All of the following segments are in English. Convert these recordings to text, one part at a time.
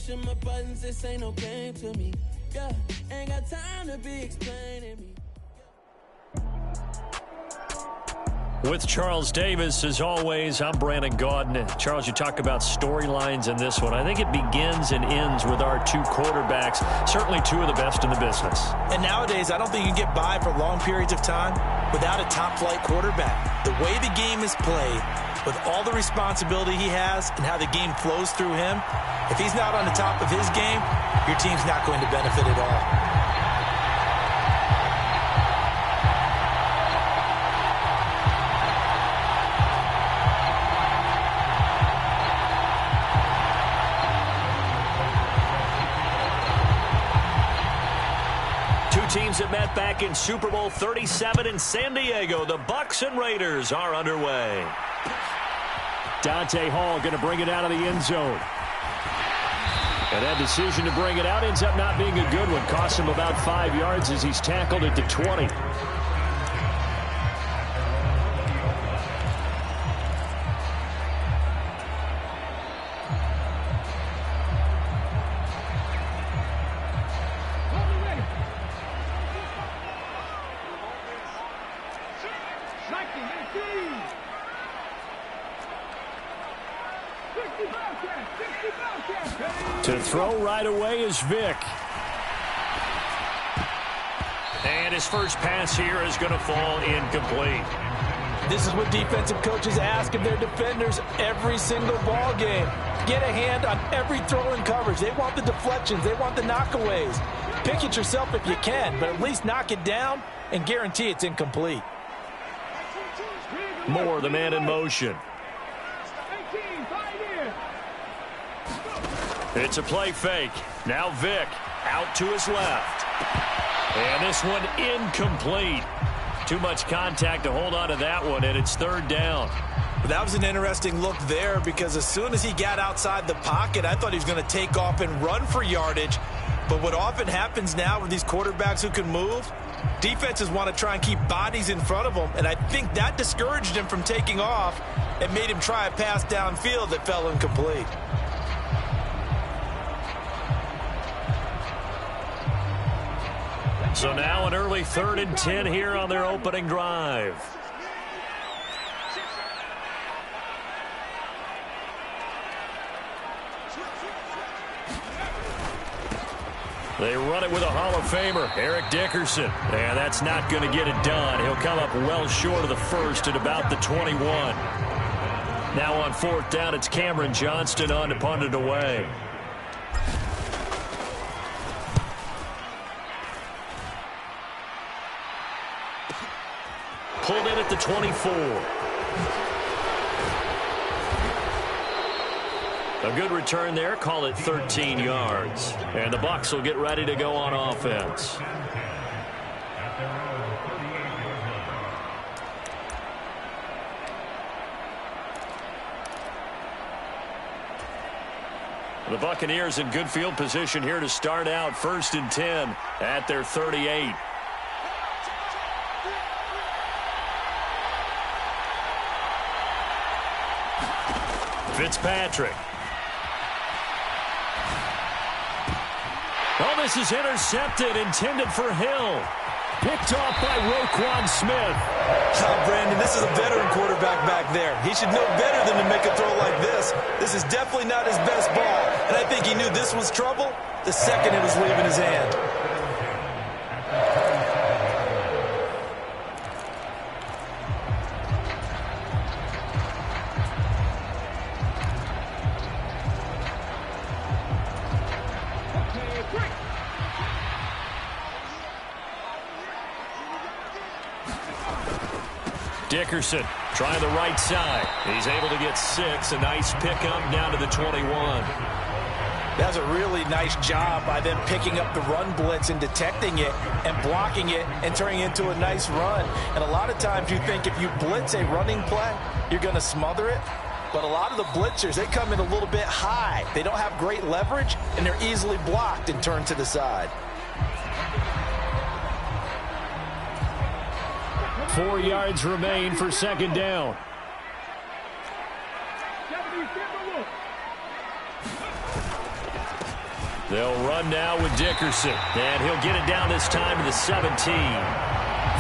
pushing my buttons, this ain't no game to me. Yeah, ain't got time to be explaining me. With Charles Davis, as always, I'm Brandon Gaudin. Charles, you talk about storylines in this one. I think it begins and ends with our two quarterbacks, certainly two of the best in the business. And nowadays, I don't think you can get by for long periods of time without a top-flight quarterback. The way the game is played, with all the responsibility he has and how the game flows through him, if he's not on the top of his game, your team's not going to benefit at all. Teams that met back in Super Bowl 37 in San Diego. The Bucs and Raiders are underway. Dante Hall going to bring it out of the end zone. And that decision to bring it out ends up not being a good one. Costs him about 5 yards as he's tackled at the 20. To throw right away is Vick. And his first pass here is going to fall incomplete. This is what defensive coaches ask of their defenders every single ball game. Get a hand on every throw in coverage. They want the deflections. They want the knockaways. Pick it yourself if you can, but at least knock it down and guarantee it's incomplete. Moore, the man in motion. It's a play fake. Now Vick out to his left. And this one incomplete. Too much contact to hold on to that one, and it's third down. That was an interesting look there because as soon as he got outside the pocket, I thought he was going to take off and run for yardage. But what often happens now with these quarterbacks who can move, defenses want to try and keep bodies in front of them, and I think that discouraged him from taking off and made him try a pass downfield that fell incomplete. So now an early 3rd and 10 here on their opening drive. They run it with a Hall of Famer, Eric Dickerson. And that's not going to get it done. He'll come up well short of the first at about the 21. Now on 4th down, it's Cameron Johnston on to punt it away. Pulled in at the 24. A good return there. Call it 13 yards. And the Bucs will get ready to go on offense. The Buccaneers in good field position here to start out 1st and 10 at their 38. Fitzpatrick. Oh, this is intercepted, intended for Hill. Picked off by Roquan Smith. Brandon, this is a veteran quarterback back there. He should know better than to make a throw like this. This is definitely not his best ball, and I think he knew this was trouble the second it was leaving his hand. Dickerson trying the right side. He's able to get 6. A nice pickup down to the 21. That's a really nice job by them picking up the run blitz and detecting it and blocking it and turning it into a nice run. And a lot of times you think if you blitz a running play, you're going to smother it. But a lot of the blitzers, they come in a little bit high. They don't have great leverage, and they're easily blocked and turned to the side. 4 yards remain for 2nd down. They'll run now with Dickerson, and he'll get it down this time to the 17.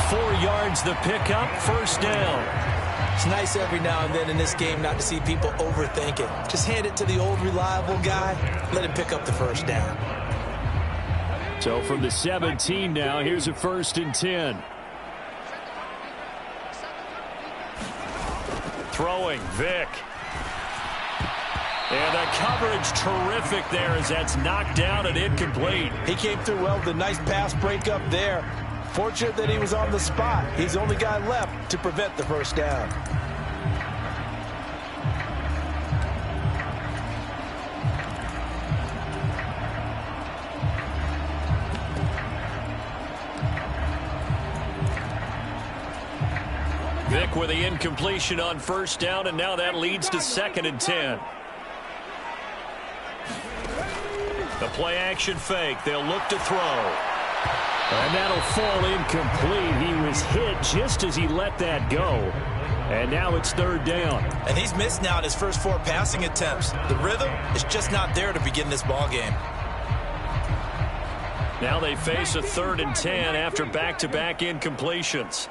4 yards the pickup, first down. It's nice every now and then in this game not to see people overthink it. Just hand it to the old reliable guy, let him pick up the first down. So from the 17 now, here's a 1st and 10. Throwing, Vick. And the coverage terrific there as that's knocked down and incomplete. He came through well with a nice pass breakup there. Fortunate that he was on the spot. He's the only guy left to prevent the first down. Vick with the incompletion on first down, and now that leads to 2nd and 10. The play action fake. They'll look to throw. And that'll fall incomplete. He was hit just as he let that go. And now it's 3rd down. And he's missed now in his first 4 passing attempts. The rhythm is just not there to begin this ball game. Now they face a 3rd and 10 after back-to-back incompletions.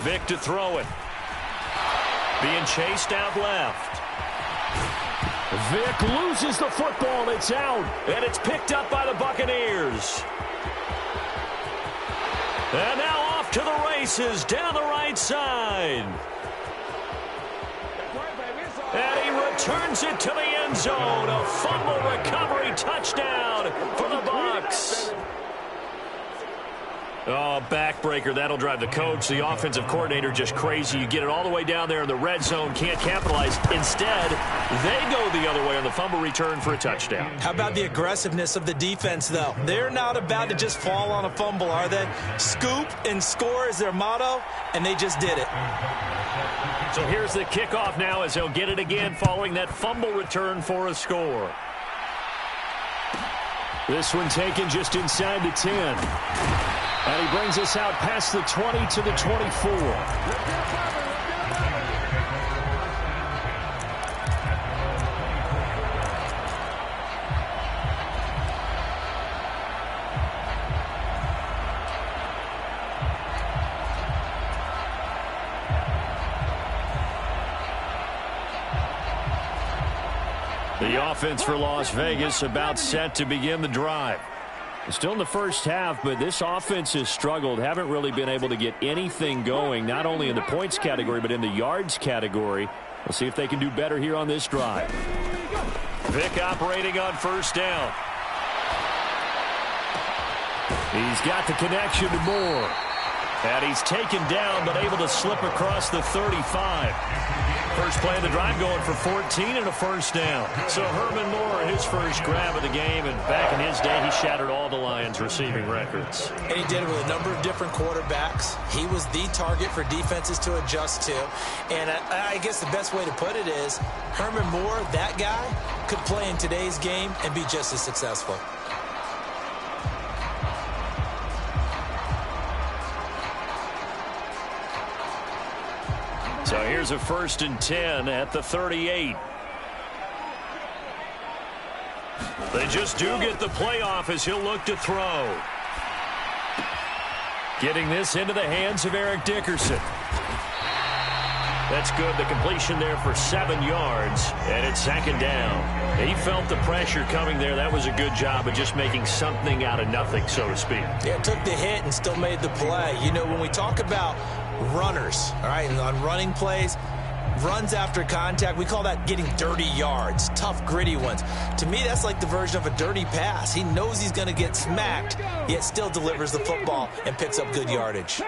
Vick to throw it. Being chased out left. Vick loses the football. It's out. And it's picked up by the Buccaneers. And now off to the races down the right side. And he returns it to the end zone. A fumble recovery touchdown for the Bucs. Oh, backbreaker. That'll drive the coach, the offensive coordinator, just crazy. You get it all the way down there in the red zone, can't capitalize. Instead, they go the other way on the fumble return for a touchdown. How about the aggressiveness of the defense, though? They're not about to just fall on a fumble, are they? Scoop and score is their motto, and they just did it. So here's the kickoff now as they'll get it again following that fumble return for a score. This one taken just inside the 10. And he brings us out past the 20 to the 24. The offense for Las Vegas about set to begin the drive. Still in the first half, but this offense has struggled. Haven't really been able to get anything going, not only in the points category, but in the yards category. We'll see if they can do better here on this drive. Vick operating on first down. He's got the connection to Moore. And he's taken down, but able to slip across the 35. First play of the drive going for 14 and a first down. So Herman Moore, his first grab of the game, and back in his day, he shattered all the Lions' receiving records. And he did it with a number of different quarterbacks. He was the target for defenses to adjust to. And I guess the best way to put it is, Herman Moore, that guy, could play in today's game and be just as successful. So here's a 1st and 10 at the 38. They just do get the playoff as he'll look to throw. Getting this into the hands of Eric Dickerson. That's good. The completion there for 7 yards, and it's 2nd down. He felt the pressure coming there. That was a good job of just making something out of nothing, so to speak. Yeah, took the hit and still made the play. You know, when we talk about runners, all right, and on running plays, runs after contact, we call that getting dirty yards, tough, gritty ones. To me, that's like the version of a dirty pass. He knows he's going to get smacked, yet still delivers the football and picks up good yardage.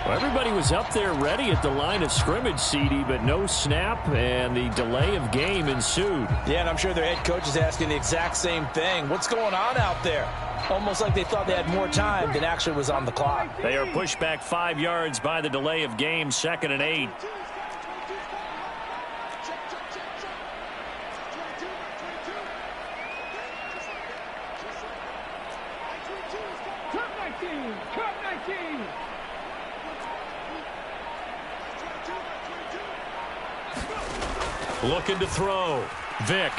Well, everybody was up there ready at the line of scrimmage, CD, but no snap, and the delay of game ensued. Yeah, and I'm sure their head coach is asking the exact same thing. What's going on out there? Almost like they thought they had more time than actually was on the clock. They are pushed back 5 yards by the delay of game, 2nd and 8. Looking to throw. Vick.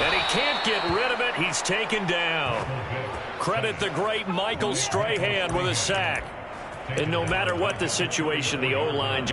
And he can't get rid of it. He's taken down. Credit the great Michael Strahan with a sack. And no matter what the situation, the O-line...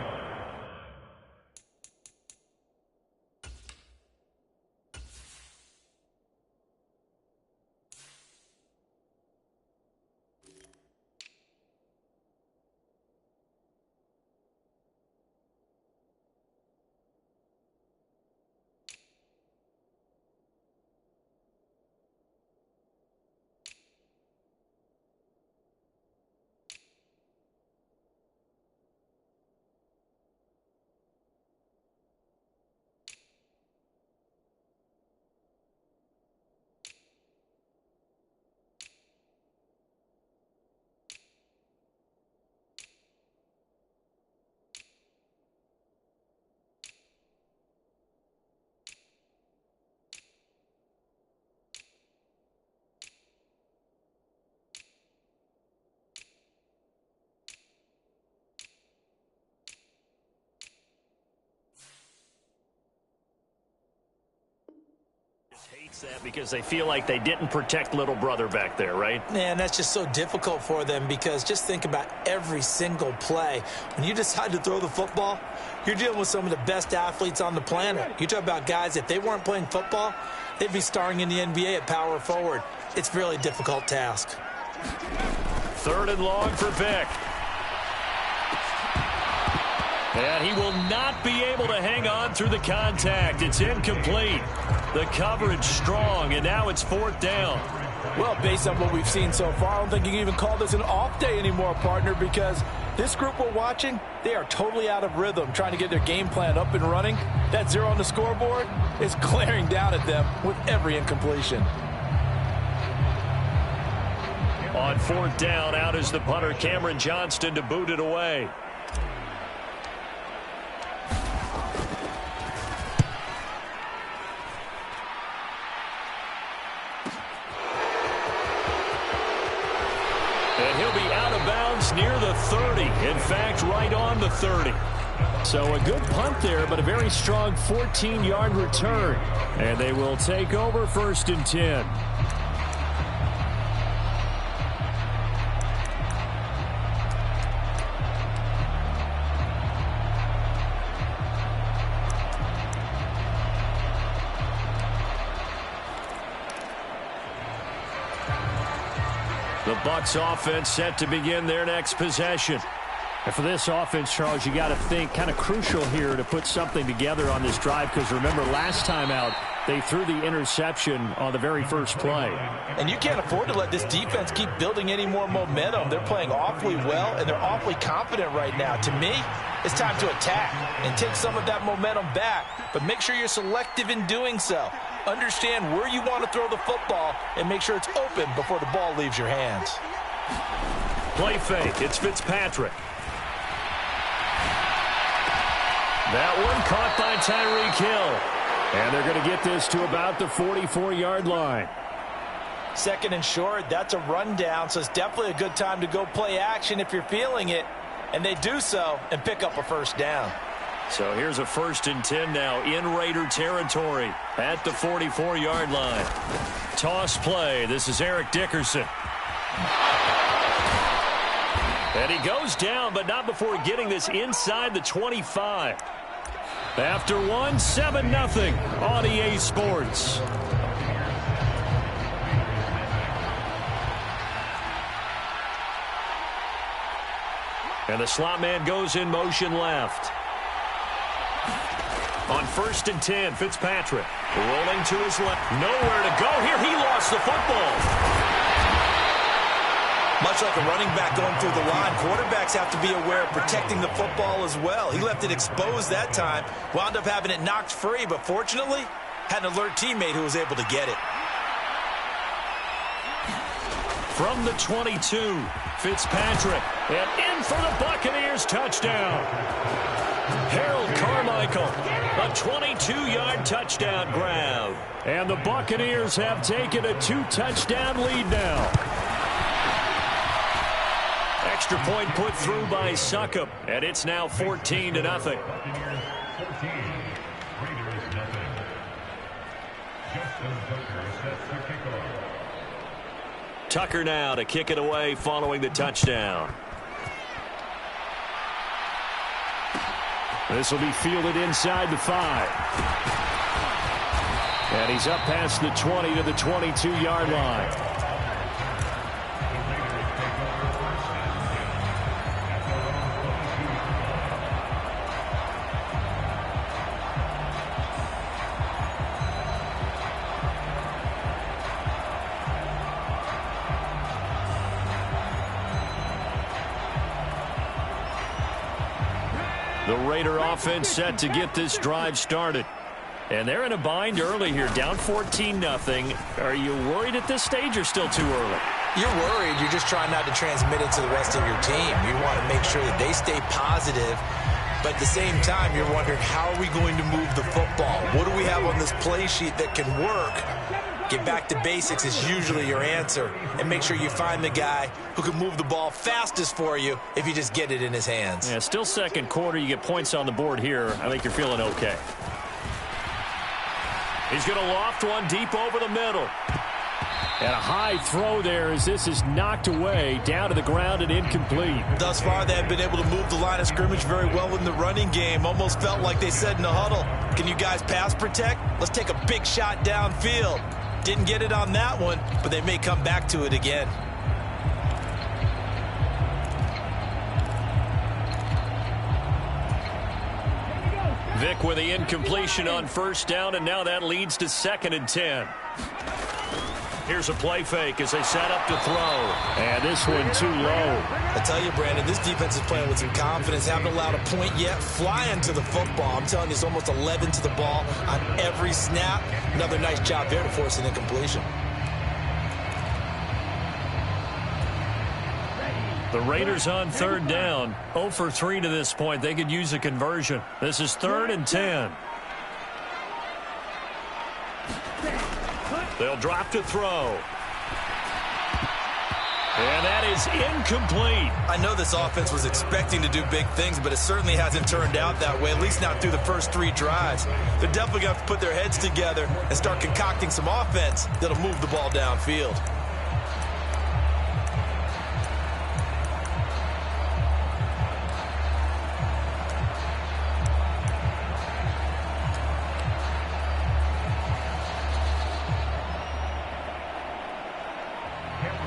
Hates that because they feel like they didn't protect little brother back there, right? Man, that's just so difficult for them because just think about every single play. When you decide to throw the football, you're dealing with some of the best athletes on the planet. You talk about guys, if they weren't playing football, they'd be starring in the NBA at power forward. It's a really difficult task. 3rd and long for Vick. And he will not be able to hang on through the contact. It's incomplete. The coverage strong, and now it's 4th down. Well, based on what we've seen so far, I don't think you can even call this an off day anymore, partner, because this group we're watching, they are totally out of rhythm, trying to get their game plan up and running. That 0 on the scoreboard is glaring down at them with every incompletion. On 4th down, out is the punter, Cameron Johnston, to boot it away. And he'll be out of bounds near the 30. In fact, right on the 30. So a good punt there, but a very strong 14-yard return. And they will take over 1st and 10. The Bucs offense set to begin their next possession. And for this offense, Charles, you got to think kind of crucial here to put something together on this drive, because remember last time out they threw the interception on the very first play. And you can't afford to let this defense keep building any more momentum. They're playing awfully well, and they're awfully confident right now. To me, it's time to attack and take some of that momentum back, but make sure you're selective in doing so. Understand where you want to throw the football and make sure it's open before the ball leaves your hands. Play fake. It's Fitzpatrick. That one caught by Tyreek Hill. And they're going to get this to about the 44-yard line. 2nd and short, that's a rundown, so it's definitely a good time to go play action if you're feeling it. And they do so and pick up a 1st down. So here's a 1st and 10 now in Raider territory at the 44-yard line. Toss play. This is Eric Dickerson. And he goes down, but not before getting this inside the 25. After 7-0 on EA Sports. And the slot man goes in motion left. On 1st and 10, Fitzpatrick rolling to his left. Nowhere to go here. He lost the football. Much like a running back going through the line, quarterbacks have to be aware of protecting the football as well. He left it exposed that time, wound up having it knocked free, but fortunately, had an alert teammate who was able to get it. From the 22, Fitzpatrick, and in for the Buccaneers touchdown. Harold Carmichael, a 22-yard touchdown grab. And the Buccaneers have taken a 2-touchdown lead now. Extra point put through by Succop, and it's now 14-0. 14, Raiders nothing. Justin Tucker sets the kickoff. Tucker now to kick it away following the touchdown. This will be fielded inside the 5. And he's up past the 20 to the 22-yard line. The Raider offense set to get this drive started. And they're in a bind early here, down 14-0. Are you worried at this stage or still too early? You're worried. You're just trying not to transmit it to the rest of your team. You want to make sure that they stay positive. But at the same time, you're wondering, how are we going to move the football? What do we have on this play sheet that can work? Get back to basics is usually your answer. And make sure you find the guy who can move the ball fastest for you if you just get it in his hands. Yeah, still second quarter. You get points on the board here. I think you're feeling okay. He's going to loft one deep over the middle. And a high throw there as this is knocked away, down to the ground and incomplete. Thus far, they have been able to move the line of scrimmage very well in the running game. Almost felt like they said in the huddle, can you guys pass protect? Let's take a big shot downfield. Didn't get it on that one, but they may come back to it again. Vick with the incompletion on first down, and now that leads to 2nd and 10. Here's a play fake as they set up to throw. And this one too low. I tell you, Brandon, this defense is playing with some confidence. Haven't allowed a point yet. Flying to the football. I'm telling you, it's almost 11 to the ball on every snap. Another nice job there to force an incompletion. The Raiders on 3rd down. 0 for 3 to this point. They could use a conversion. This is 3rd and 10. They'll drop to throw. And that is incomplete. I know this offense was expecting to do big things, but it certainly hasn't turned out that way, at least not through the first 3 drives. They're definitely going to have to put their heads together and start concocting some offense that'll move the ball downfield.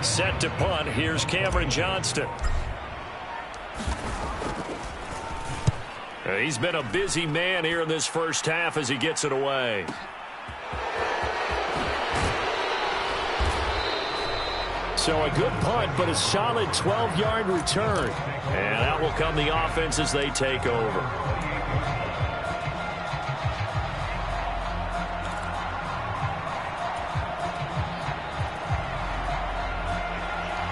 Set to punt. Here's Cameron Johnston. He's been a busy man here in this first half as he gets it away. So a good punt, but a solid 12-yard return. And out will come the offense as they take over.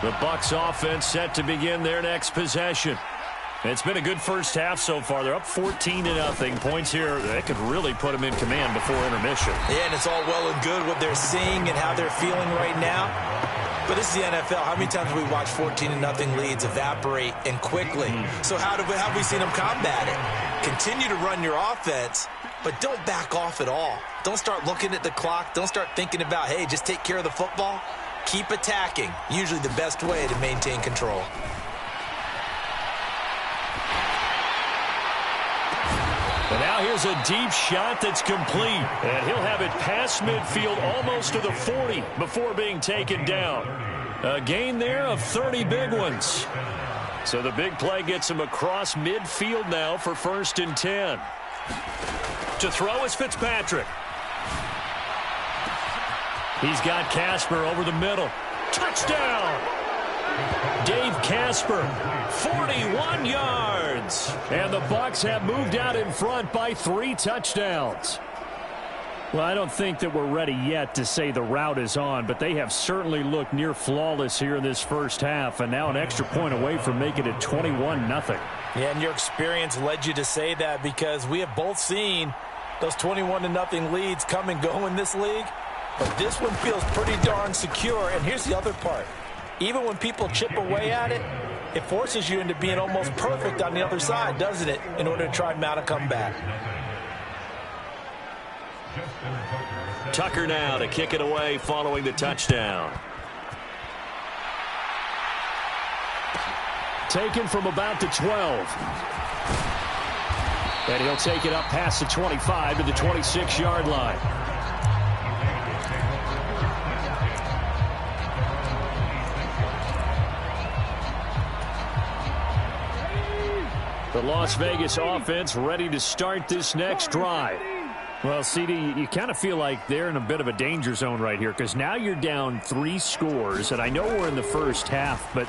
The Bucs offense set to begin their next possession. It's been a good first half so far. They're up 14-0. Points here, that could really put them in command before intermission. Yeah, and it's all well and good what they're seeing and how they're feeling right now. But this is the NFL. How many times have we watched 14-0 leads evaporate and quickly? So how have we seen them combat it? Continue to run your offense, but don't back off at all. Don't start looking at the clock. Don't start thinking about, hey, just take care of the football. Keep attacking. Usually the best way to maintain control. And now here's a deep shot that's complete. And he'll have it past midfield almost to the 40 before being taken down. A gain there of 30 big ones. So the big play gets him across midfield now for 1st and 10. To throw is Fitzpatrick. He's got Casper over the middle. Touchdown! Dave Casper, 41 yards. And the Bucs have moved out in front by 3 touchdowns. Well, I don't think that we're ready yet to say the route is on, but they have certainly looked near flawless here in this first half, and now an extra point away from making it 21-0. Yeah, and your experience led you to say that because we have both seen those 21-0 leads come and go in this league. But this one feels pretty darn secure. And here's the other part. Even when people chip away at it, it forces you into being almost perfect on the other side, doesn't it, in order to try and mount a comeback. Tucker now to kick it away following the touchdown. Taken from about the 12. And he'll take it up past the 25 to the 26-yard line. The Las Vegas offense ready to start this next drive. Well, CD, you kind of feel like they're in a bit of a danger zone right here because now you're down 3 scores, and I know we're in the first half, but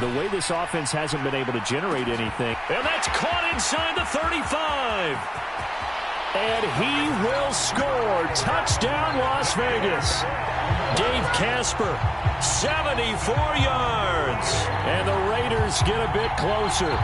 the way this offense hasn't been able to generate anything. And that's caught inside the 35. And he will score. Touchdown, Las Vegas. Dave Casper, 74 yards. And the Raiders get a bit closer.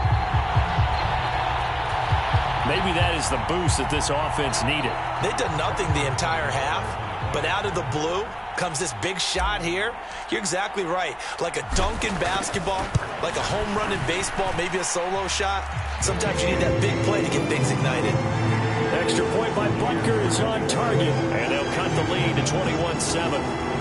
Maybe that is the boost that this offense needed. They've done nothing the entire half, but out of the blue comes this big shot here. You're exactly right. Like a dunk in basketball, like a home run in baseball, maybe a solo shot. Sometimes you need that big play to get things ignited. Extra point by Butker is on target. And they'll cut the lead to 21-7.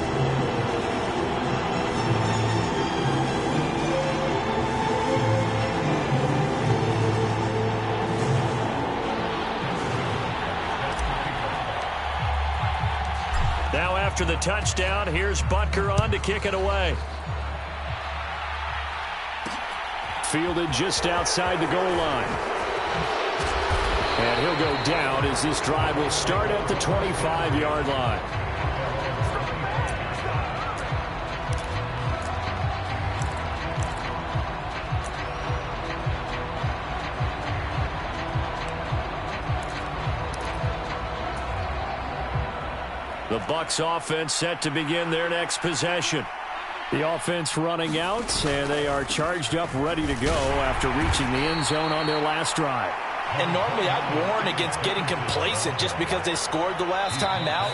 Now after the touchdown, here's Butker on to kick it away. Fielded just outside the goal line. And he'll go down as this drive will start at the 25-yard line. The Bucs offense set to begin their next possession. The offense running out, and they are charged up, ready to go after reaching the end zone on their last drive. And normally I'd warn against getting complacent just because they scored the last time out.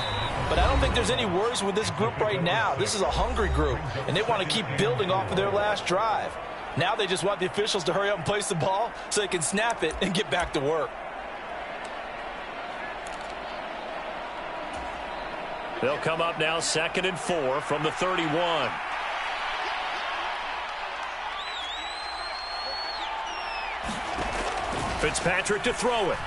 But I don't think there's any worries with this group right now. This is a hungry group, and they want to keep building off of their last drive. Now they just want the officials to hurry up and place the ball so they can snap it and get back to work. They'll come up now 2nd and 4 from the 31. Fitzpatrick to throw it.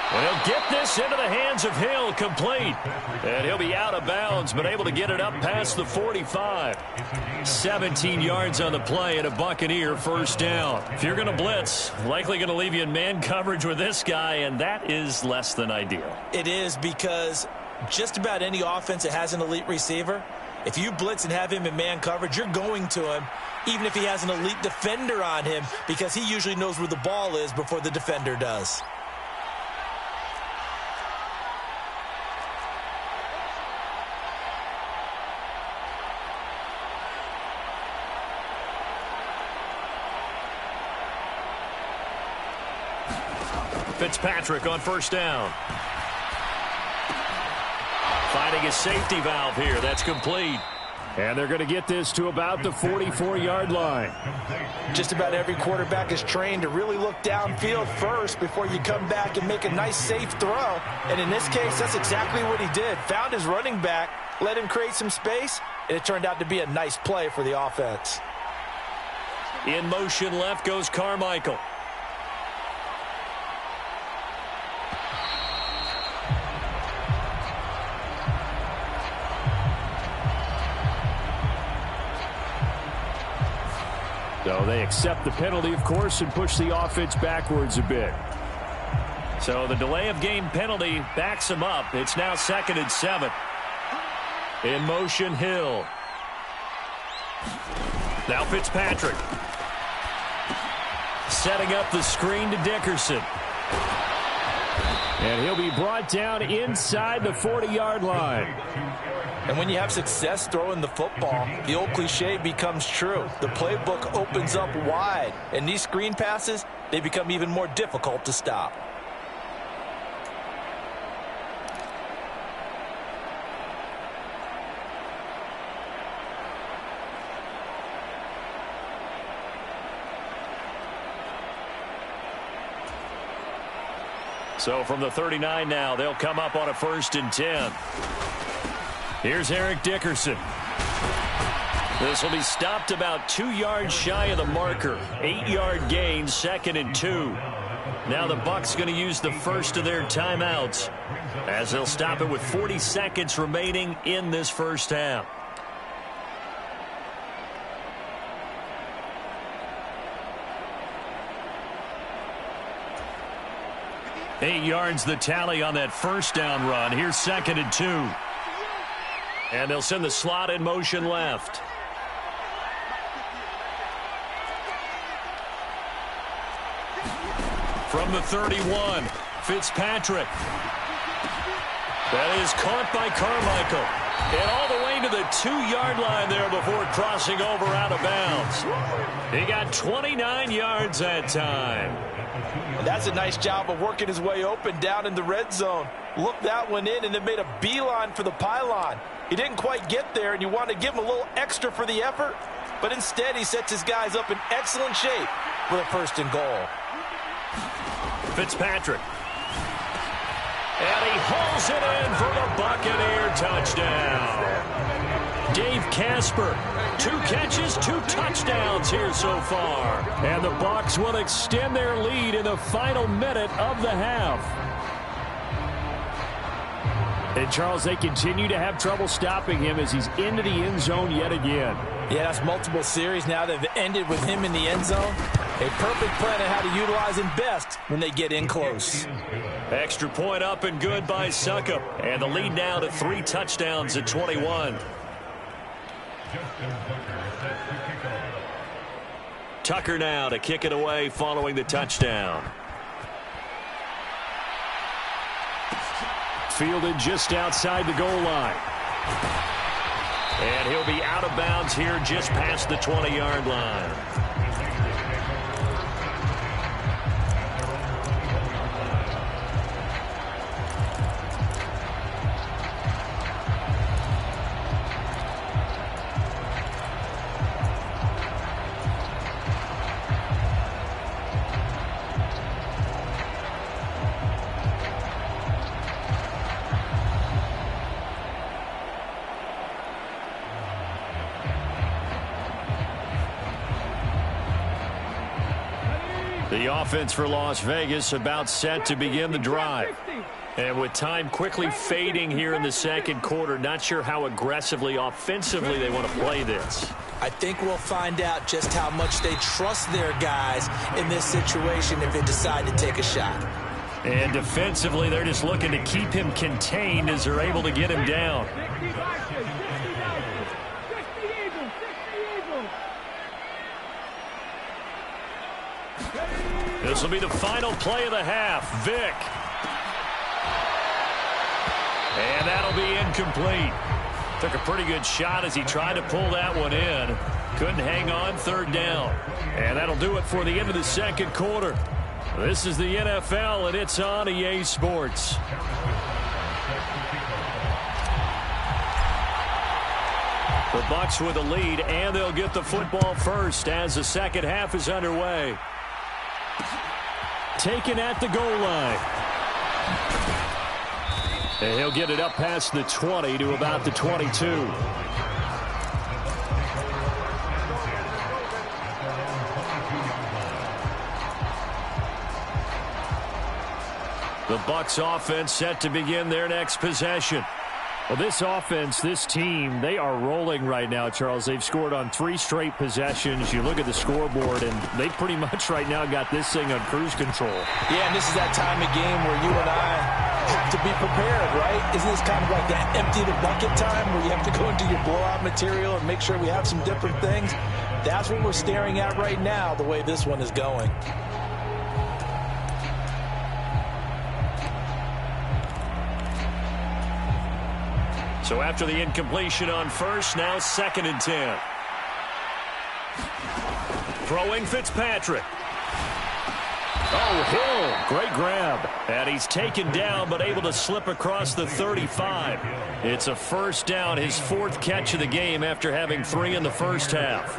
And he'll get this into the hands of Hill, complete. And he'll be out of bounds, but able to get it up past the 45. 17 yards on the play and a Buccaneer first down. If you're going to blitz, likely going to leave you in man coverage with this guy, and that is less than ideal. It is, because just about any offense that has an elite receiver, if you blitz and have him in man coverage, you're going to him, even if he has an elite defender on him, because he usually knows where the ball is before the defender does. Fitzpatrick on first down. Finding a safety valve here. That's complete. And they're going to get this to about the 44-yard line. Just about every quarterback is trained to really look downfield first before you come back and make a nice, safe throw. And in this case, that's exactly what he did. Found his running back, let him create some space, and it turned out to be a nice play for the offense. In motion left goes Carmichael. So they accept the penalty, of course, and push the offense backwards a bit. So the delay of game penalty backs him up. It's now 2nd and 7. In motion, Hill. Now Fitzpatrick. Setting up the screen to Dickerson. And he'll be brought down inside the 40-yard line. And when you have success throwing the football, the old cliche becomes true. The playbook opens up wide, and these screen passes, they become even more difficult to stop. So from the 39 now, they'll come up on a 1st and 10. Here's Eric Dickerson. This will be stopped about 2 yards shy of the marker. 8-yard gain, 2nd and 2. Now the Bucs going to use the first of their timeouts as they'll stop it with 40 seconds remaining in this first half. Eight yards the tally on that first down run. Here's 2nd and 2. And they'll send the slot in motion left. From the 31, Fitzpatrick. That is caught by Carmichael. And all the way to the 2-yard line there before crossing over out of bounds. He got 29 yards that time. That's a nice job of working his way open down in the red zone. Looked that one in and then made a beeline for the pylon. He didn't quite get there, and you want to give him a little extra for the effort. But instead, he sets his guys up in excellent shape for the 1st and goal. Fitzpatrick. And he hauls it in for the Buccaneer touchdown. Dave Casper, 2 catches, 2 touchdowns here so far. And the Bucs will extend their lead in the final minute of the half. And, Charles, they continue to have trouble stopping him as he's into the end zone yet again. Yeah, that's multiple series now that have ended with him in the end zone. A perfect plan of how to utilize him best when they get in close. Extra point up and good by Succop. And the lead now to 3 touchdowns at 21. Tucker now to kick it away following the touchdown. Fielded just outside the goal line. And he'll be out of bounds here just past the 20-yard line. The offense for Las Vegas about set to begin the drive. And with time quickly fading here in the second quarter, not sure how aggressively, offensively they want to play this. I think we'll find out just how much they trust their guys in this situation if they decide to take a shot. And defensively, they're just looking to keep him contained as they're able to get him down. This will be the final play of the half. Vick. And that'll be incomplete. Took a pretty good shot as he tried to pull that one in. Couldn't hang on, 3rd down. And that'll do it for the end of the second quarter. This is the NFL, and it's on EA Sports. The Bucs with the lead, and they'll get the football first as the second half is underway. Taken at the goal line. And he'll get it up past the 20 to about the 22. The Bucs offense set to begin their next possession. Well, this offense, this team, they are rolling right now, Charles. They've scored on 3 straight possessions. You look at the scoreboard, and they pretty much right now got this thing on cruise control. Yeah, and this is that time of game where you and I have to be prepared, right? Isn't this kind of like that empty the bucket time where you have to go into your blowout material and make sure we have some different things? That's what we're staring at right now, the way this one is going. So after the incompletion on first, now 2nd and 10. Throwing Fitzpatrick. Oh, Hill. Great grab. And he's taken down but able to slip across the 35. It's a first down, his 4th catch of the game after having 3 in the first half.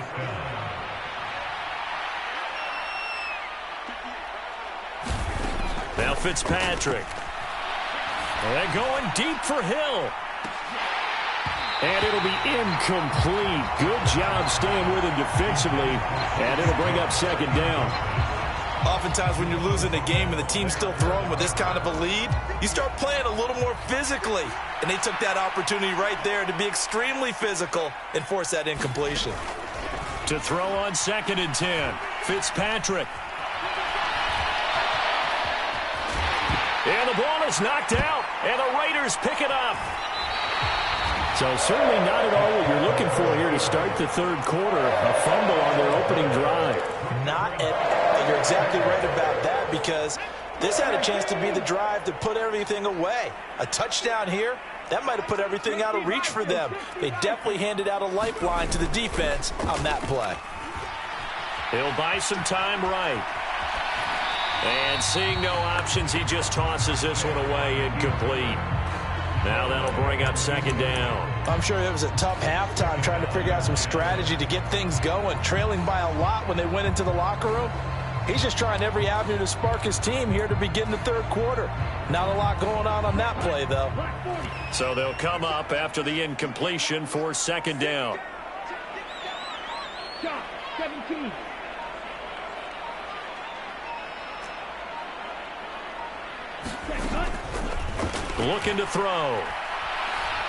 Now Fitzpatrick. They're going deep for Hill. And it'll be incomplete. Good job staying with him defensively. And it'll bring up second down. Oftentimes when you're losing a game and the team's still throwing with this kind of a lead, you start playing a little more physically. And they took that opportunity right there to be extremely physical and force that incompletion. To throw on 2nd and 10, Fitzpatrick. And the ball is knocked out, and the Raiders pick it up. So certainly not at all what you're looking for here to start the third quarter. A fumble on their opening drive. Not at all. You're exactly right about that, because this had a chance to be the drive to put everything away. A touchdown here, that might have put everything out of reach for them. They definitely handed out a lifeline to the defense on that play. He'll buy some time right. And seeing no options, he just tosses this one away, incomplete. Now that'll bring up second down. I'm sure it was a tough halftime trying to figure out some strategy to get things going, trailing by a lot when they went into the locker room. He's just trying every avenue to spark his team here to begin the third quarter. Not a lot going on that play, though. So they'll come up after the incompletion for second down. 17. Looking to throw.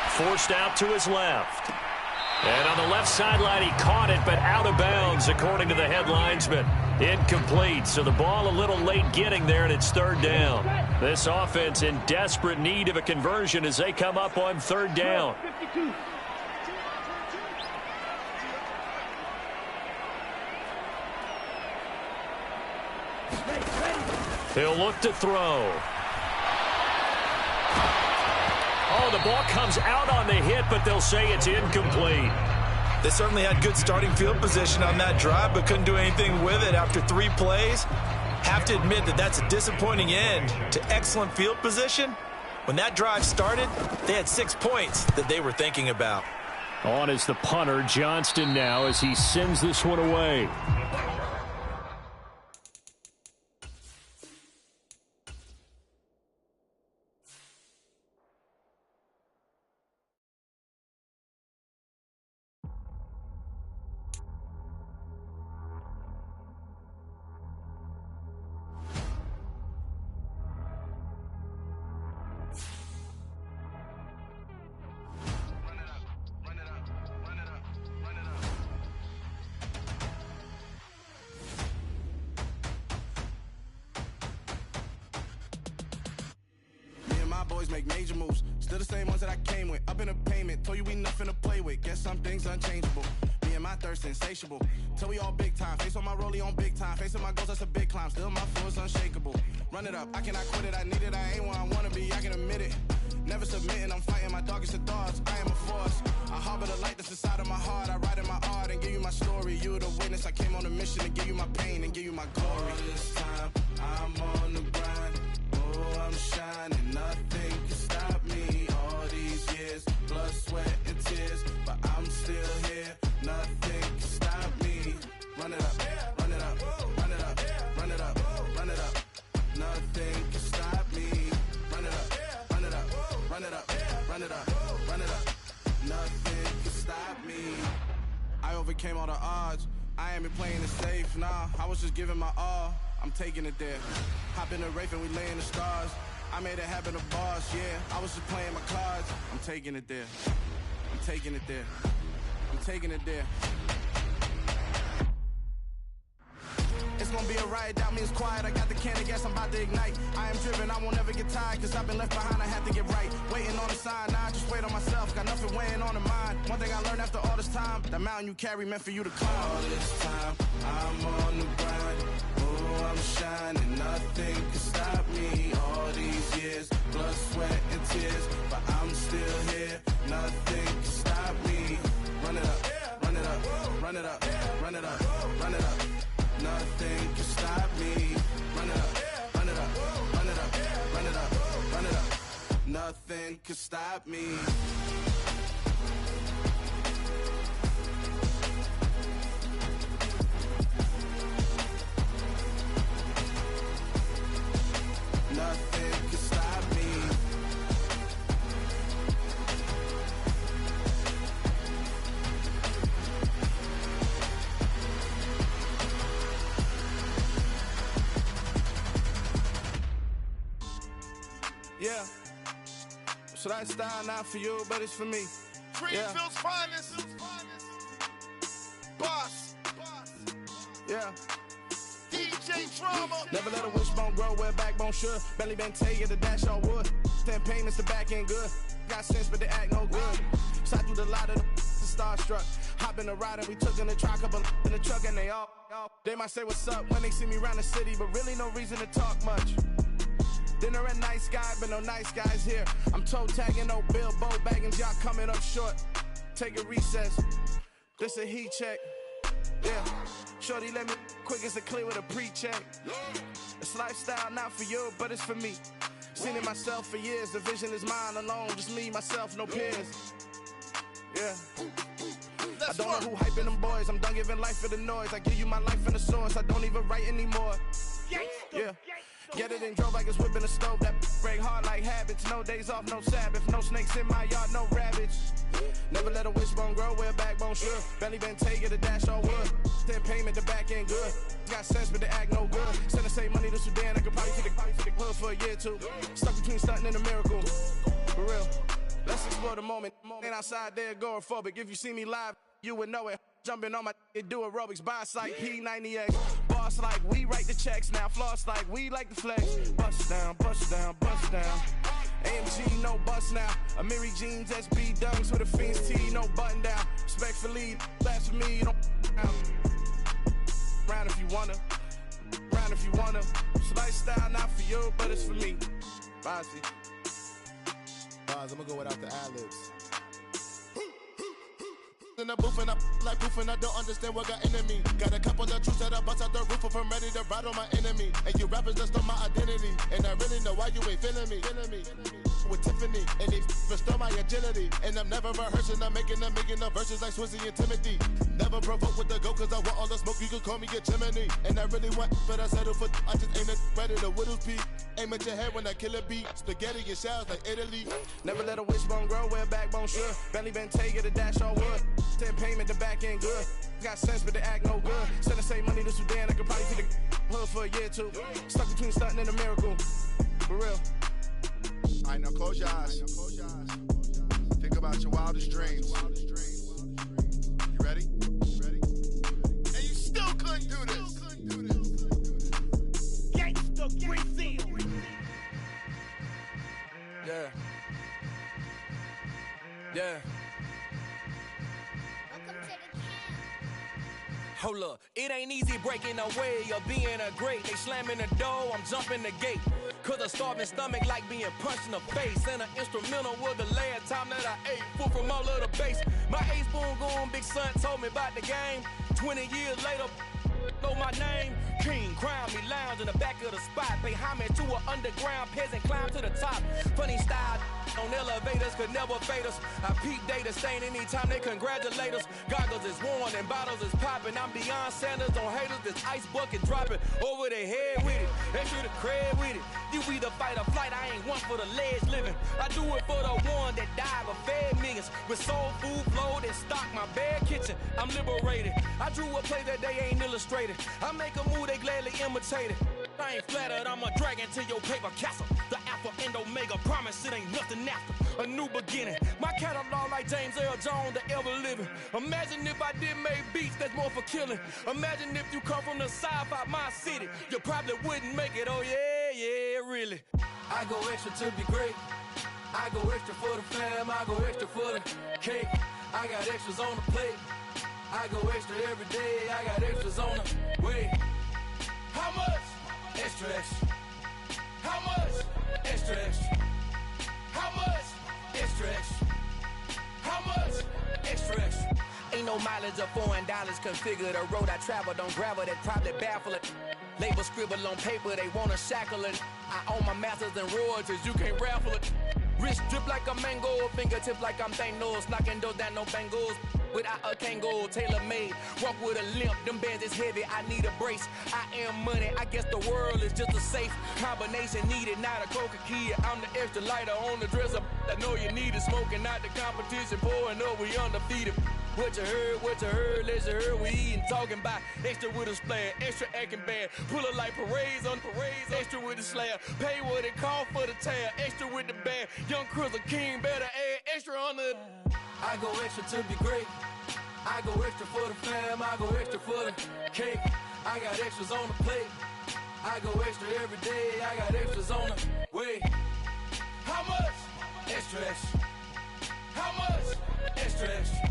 Forced out to his left. And on the left sideline, he caught it, but out of bounds, according to the headlinesman. Incomplete, so the ball a little late getting there, and it's third down. This offense in desperate need of a conversion as they come up on third down. 52. He'll look to throw. Oh, the ball comes out on the hit, but they'll say it's incomplete. They certainly had good starting field position on that drive, but couldn't do anything with it after 3 plays. Have to admit that that's a disappointing end to excellent field position. When that drive started, they had 6 points that they were thinking about. On is the punter, Johnston, now as he sends this one away. Boys make major moves, still the same ones that I came with. Up in a payment, told you we nothing to play with. Guess some things unchangeable. Me and my thirst insatiable. Till we all big time. Face on my rollie on big time. Facing my goals, that's a big climb. Still my flow is unshakable. Run it up, I cannot quit it. I need it, I ain't where I wanna be. I can admit it. Never submitting, I'm fighting my darkest of thoughts. I am a force. I harbor the light that's inside of my heart. I write in my art and give you my story. You the witness. I came on a mission to give you my pain and give you my glory. All this time, I'm on the grind. Oh, I'm shining. Nothing can stop me. All these years, blood, sweat, and tears. But I'm still here. Nothing can stop me. Run it up, run it up, run it up, run it up, run it up. Nothing can stop me. Run it up, run it up, run it up, run it up, run it up. Nothing can stop me. I overcame all the odds. I ain't been playing it safe, nah. I was just giving my all. I'm taking it there. Hop in the Wraith and we lay in the stars. I made it happen to boss, yeah. I was just playing my cards. I'm taking it there. I'm taking it there. I'm taking it there. It's gonna be a riot, doubt me it's quiet. I got the can of gas, I'm about to ignite. I am driven, I won't ever get tired, cause I've been left behind, I have to get right. Waiting on the sign, now I just wait on myself. Got nothing weighing on the mind. One thing I learned after all this time, that mountain you carry meant for you to climb. All this time, I'm on the grind. Oh, I'm shining, nothing can stop me. All these years, blood, sweat, and tears. But I'm still here, nothing can stop me. Run it up, run it up, run it up, run it up, run it up. Nothing can stop me. Run it up, run it up, run it up, run it up, run it up. Nothing can stop me. Yeah. So that style not for you, but it's for me. Greenfield's finest. Boss. Yeah. DJ Drama. Never let a wishbone grow where backbone should. Belly been take it, the dash all wood. 10 payments, the back end good. Got sense, but they act no good. Shot through the lot of the starstruck. Hop in the ride and we took in the truck, couple in the truck, and they might say what's up when they see me around the city, but really no reason to talk much. Dinner at nice guy, but no nice guys here. I'm toe tagging, no Bilbo Baggins, y'all coming up short. Take a recess. This a heat check. Yeah. Shorty let me quick as a clear with a pre-check. It's lifestyle not for you, but it's for me. Seen it myself for years. The vision is mine alone. Just me, myself, no peers. Yeah. I don't know who hyping them boys. I'm done giving life for the noise. I give you my life in the source. I don't even write anymore. Yeah. Get it and drove like it's whipping a stove. That break hard like habits. No days off, no Sabbath. No snakes in my yard, no rabbits. Never let a wishbone grow where backbone should. Belly been take it, the dash all wood. 10 payment, the back end good. Got sense, but they act no good. Send the same money to Sudan. I could probably take the hood for a year or two. Stuck between stunting and a miracle. For real. Let's explore the moment. Ain't outside there agoraphobic. If you see me live, you would know it. Jumping on my do aerobics, buy site P90X. Boss like we write the checks now. Floss like we like the flex. Bust down, bust down, bust down. AMG, no bust now. Amiri jeans, SB dunks with a Fiends T, no button down. Respectfully, blasphemy, you don't round if you wanna. Round if you wanna. It's lifestyle not for you, but it's for me. Bossy. Bars, I'm gonna go without the ad-libs. In the booth and I like proof and I don't understand what got into me. Got a couple of truths that I bust out the roof if I'm ready to ride on my enemy. And you rappers just on my identity. And I really know why you ain't feeling me. With Tiffany and they restore my agility. And I'm never rehearsing, I'm making a million of verses like Swizzy and Timothy. Never provoke with the go cause I want all the smoke, you can call me a chimney. And I really want, but I settle for I just ain't ready to Whittles peak. Aim at your head when I kill a beat. Spaghetti and shells like Italy. Never let a wishbone grow where backbone should. Belly been take it, the dash all wood. 10 payment, the back end good. Got sense, but they act no good. Send the same money to Sudan, I could probably take the hood for a year or two. Stuck between stunting and a miracle. For real. Alright, now close your eyes. Think about your wildest dreams. You ready? And you still couldn't do this. Gangsta Greenfield. Yeah. Yeah. Hold up, it ain't easy breaking away or being a great. They slamming the door, I'm jumping the gate. Cause a starving stomach like being punched in the face. And an instrumental was the last time that I ate food from all of the bass. My A-spoon going, big son told me about the game. 20 years later, know my name. King, crown me, lounge in the back of the spot. Pay homage to an underground peasant, climb to the top. Funny style on elevators could never fade us. I peep data stain anytime they congratulate us. Goggles is worn and bottles is popping. I'm beyond Sanders on haters, this ice bucket dropping over their head with it. Extra the cred with it. You either fight or flight, I ain't one for the ledge living. I do it for the one that died but fed millions. With soul food flowed and stocked my bare kitchen. I'm liberated. I drew a play that they ain't illustrated. I make a move, they gladly imitate it. I ain't flattered, I'm a dragon to your paper castle. The Alpha and Omega, promise it ain't nothing after. A new beginning. My catalog like James Earl Jones, the ever living. Imagine if I did make beats that's more for killing. Imagine if you come from the sci-fi, my city. You probably wouldn't make it, oh yeah, really. I go extra to be great. I go extra for the fam, I go extra for the cake. I got extras on the plate. I go extra every day, I got extras on the way. How much? Extra, extra. How much? Extra, extra. How much? Extra, extra. How much? Extra, extra. Ain't no mileage of $4 configure the road I travel. Don't gravel that probably baffle it. Label scribble on paper, they wanna shackle it. I own my masters and royalties, you can't raffle it. Wrist drip like a mango, fingertips like I'm Thanos, knocking those down no bangles. Without a Kango, tailor-made, walk with a limp, them bands is heavy, I need a brace. I am money, I guess the world is just a safe combination needed, not a coca key. I'm the extra lighter on the dresser, I know you need it, smoking out the competition, pouring up, we undefeated. What you heard, let you heard. We eatin', talking about extra with a splash, extra acting bad. Pull it like parades on parades, extra with the slab. Pay what it cost for the tab, extra with the bag. Young Cruiser King, better add extra on the. I go extra to be great. I go extra for the fam, I go extra for the cake. I got extras on the plate. I go extra every day, I got extras on the way. How much? Extra, extra. How much? Extra, extra.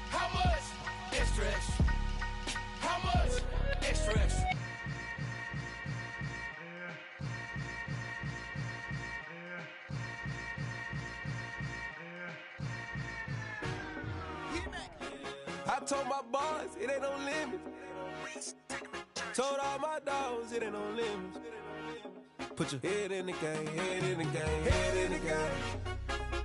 How much? Extra, extra. How much? Extra, extra. I told my boys it ain't no limit. Told all my dogs it ain't no limits. Put your head in the game, head in the game, head in the game.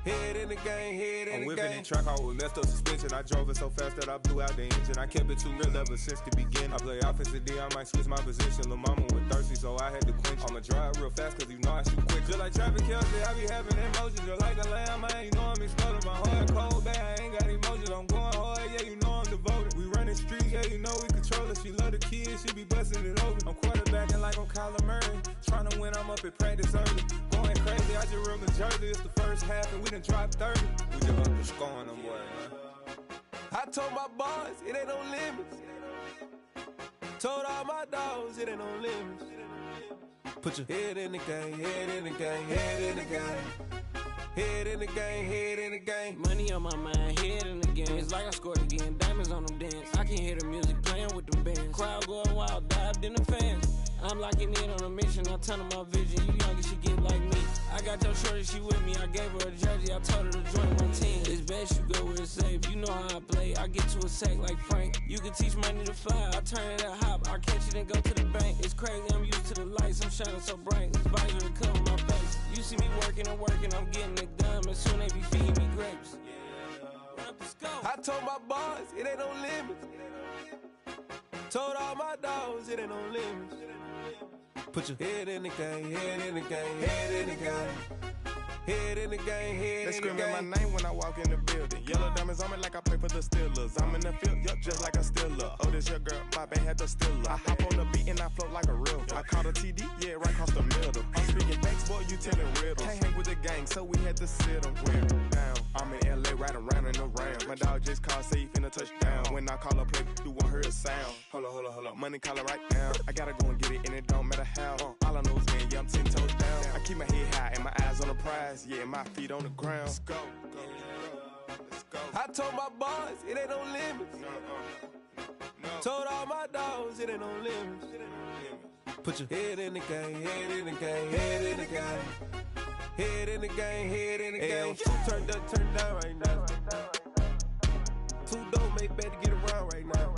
Head in the game, head in the game. I'm whipping in track hall with messed up suspension. I drove it so fast that I blew out the engine. I kept it too real ever since the beginning. I play offensive D, I might switch my position. Lil' mama was thirsty, so I had to quench. I'ma drive real fast, cause you know I shoot quick. Just like traffic Kelsey, I be having emotions. Just like a lamb, man, you know I'm exploding. My heart cold, bad, I ain't got emotions. I'm going hard, yeah, you know I'm devoted. We running streets, yeah, you know we control it. She love the kids, she be busting it open. I'm quarterbacking like I'm Kyler Murray. Trying to win, I'm up at practice early. Going crazy, I just real the jersey. It's the first half, and we done dropped 30. We just up to scoring them, boy, man. I told my boys it ain't no limits. Told all my dogs it ain't no limits. Put your head in the game, head in the game, head in the game. Head in the game, head in the game. Money on my mind, head in the game. It's like I scored again, diamonds on them dance. I can hear the music playing with them bands. Crowd going wild, dived in the fans. I'm locking in on a mission, I turn on my vision. You young and she get like me. I got your shorty, she with me. I gave her a jersey, I told her to join my team. It's best you go where it's safe. You know how I play. I get to a sack like Frank. You can teach money to fly. I turn it at hop. I catch it and go to the bank. It's crazy, I'm used to the lights. I'm shining so bright. This visor to cover my face. You see me working and working, I'm getting it done. And soon they be feeding me grapes. I told my boys it ain't no limits. Told all my dogs it ain't no limits. Put your head in the game, head in the game, head in the game. Head in the game, head They in the game. screaming my name when I walk in the building. Yellow diamonds on me like I play for the Steelers. I'm in the field, yup, just like a Steeler. Oh, this your girl, my band had the Steeler. I hop on the beat and I float like a river. I caught a TD, yeah, right across the middle. I'm speaking facts, boy, you telling riddles. Can't hang with the gang, so we had to sit them down. I'm in LA, riding round and around. My dog just called, say he finna touchdown. When I call a play, you won't hear a sound. Hold up, money calling right now. I gotta go and get it, and it don't matter how. All I know is win, yeah, I'm 10 toes down. I keep my head high and my eyes on the prize. Yeah, my feet on the ground. Let's go. I told my boys it ain't no limits. Told all my dogs it ain't no limits. Put your head in the game, head in the game, head in the game. Head in the game, head in the game. Two turned up, turned down right now. Two dope make better get around right now.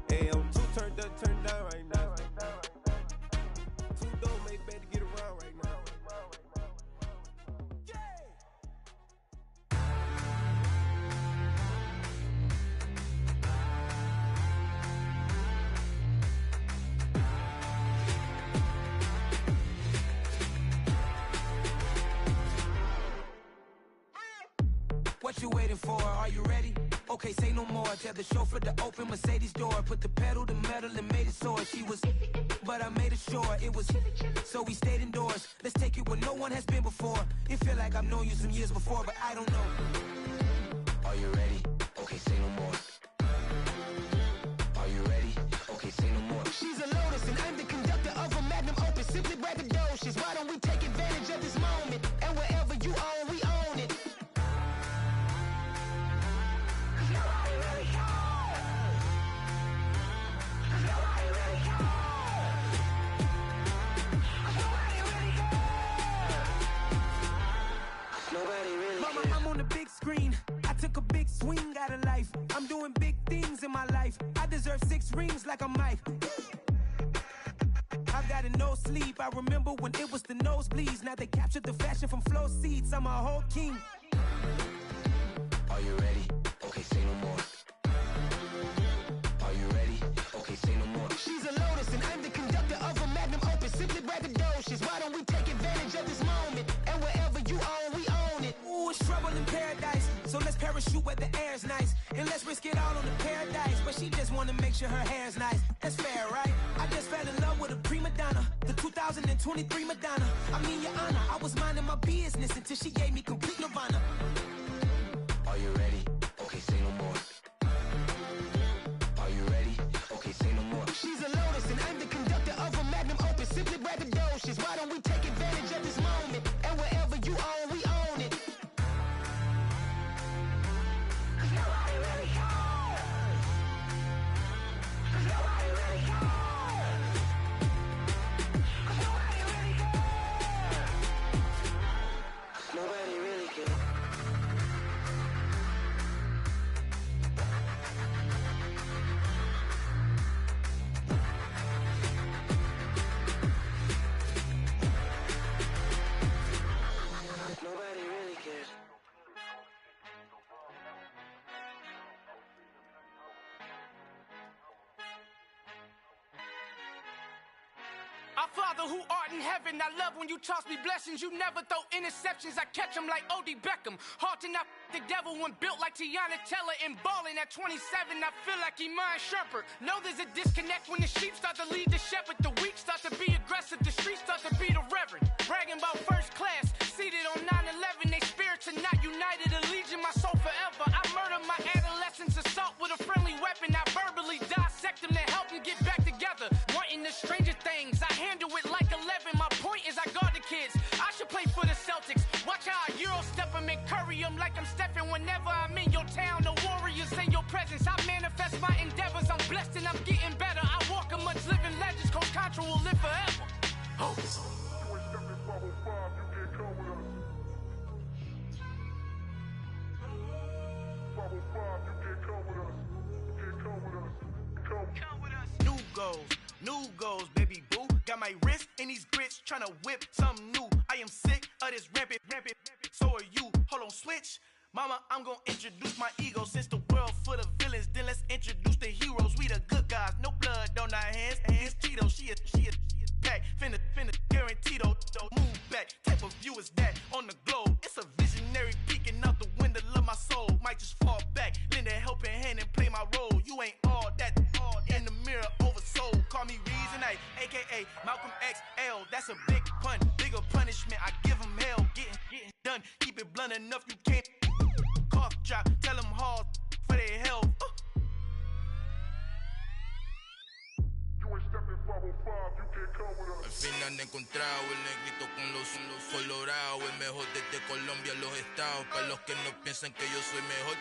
Hey, I'm two turned up, turned down right now. Two dope make better get around right now. What you waiting for? Are you ready? Okay, say no more. Tell the chauffeur to open Mercedes door. Put the pedal to metal and made it soar. She was, but I made it sure it was. So we stayed indoors. Let's take it where no one has been before. It feel like I've known you some years before, but I don't know. Are you ready? Okay, say no more. Are you ready? Okay, say no more. She's a Lotus and I'm the conductor of a Magnum Opus. Simply braggadocious. Why don't we take advantage of this moment? And wherever you own, we own it. Mama, I'm on the big screen. I took a big swing out of life. I'm doing big things in my life. I deserve 6 rings like I'm Mike. I've got no sleep. I remember when it was the nosebleeds. Now they captured the fashion from flow seats. I'm a whole king. Are you ready? Okay, say no more. Are you ready? Okay, say no more. She's a Lotus and I'm the conductor of a Magnum Opus. Simply braggadocious. Why don't we take advantage of this moment? And wherever you own, we own it. Ooh, it's trouble in paradise. So let's parachute where the air's And let's risk it all on the paradise. But she just wanna make sure her hair's nice. That's fair, right? I just fell in love with a prima donna, the 2023 Madonna. I mean, your honor, I was minding my business until she gave me complete nirvana. Are you ready? Okay, say no more. Are you ready? Okay, say no more. She's a lotus and I'm the conductor of a magnum opus. Simply braggadocious. Why don't we take advantage of this moment? And wherever you own, we own it. Cause nobody really cares. Cause nobody really cares. Cause nobody really cares. Nobody really cares. Nobody really cares. Our Father who art in heaven, I love when you toss me blessings. You never throw interceptions, I catch them like O.D. Beckham. Hard to knock the devil when built like Tiana Teller. And balling at 27, I feel like Iman Shumpert. Know there's a disconnect when the sheep start to lead the shepherd. The weak start to be aggressive, the streets start to be the reverend. Bragging about first class, seated on 9/11. They spirits are not united, allegiance my soul forever. I murder my adolescence, assault with a friendly weapon. I verbally dissect them to help them get back together. Wanting the stranger things, I handle it like 11. My point is I guard the kids. I should play for the Celtics. Watch how I Euro step them and curry them like I'm Stephen. Whenever I'm in your town, the Warriors in your presence. I manifest my endeavors. I'm blessed and I'm getting better. I walk amongst living legends. Coach Contra will live forever. Oh. New goals, baby boo. Got my wrist in these grits, tryna whip something new. I am sick of this rampant. So are you. Hold on, switch. Mama, I'm gonna introduce my ego. Since the world full of villains, then let's introduce the heroes. We the good guys, no blood on our hands. Hands Tito, she a pack. Finna guaranteed, move back. Type of view is that on the globe? It's a visionary peeking out the window of my soul. Might just fall back, lend a helping hand and play my role. You ain't all that, all in the mirror oversold. Call me Reason A, aka Malcolm XL. That's a big pun, bigger punishment. I give him hell, getting done. Keep it blunt enough, you can't cough drop. Tell them hard for their health. Al fin han encontrado el negrito con los colorados, el mejor desde Colombia, los estados. Para los que no piensan que yo soy mejor,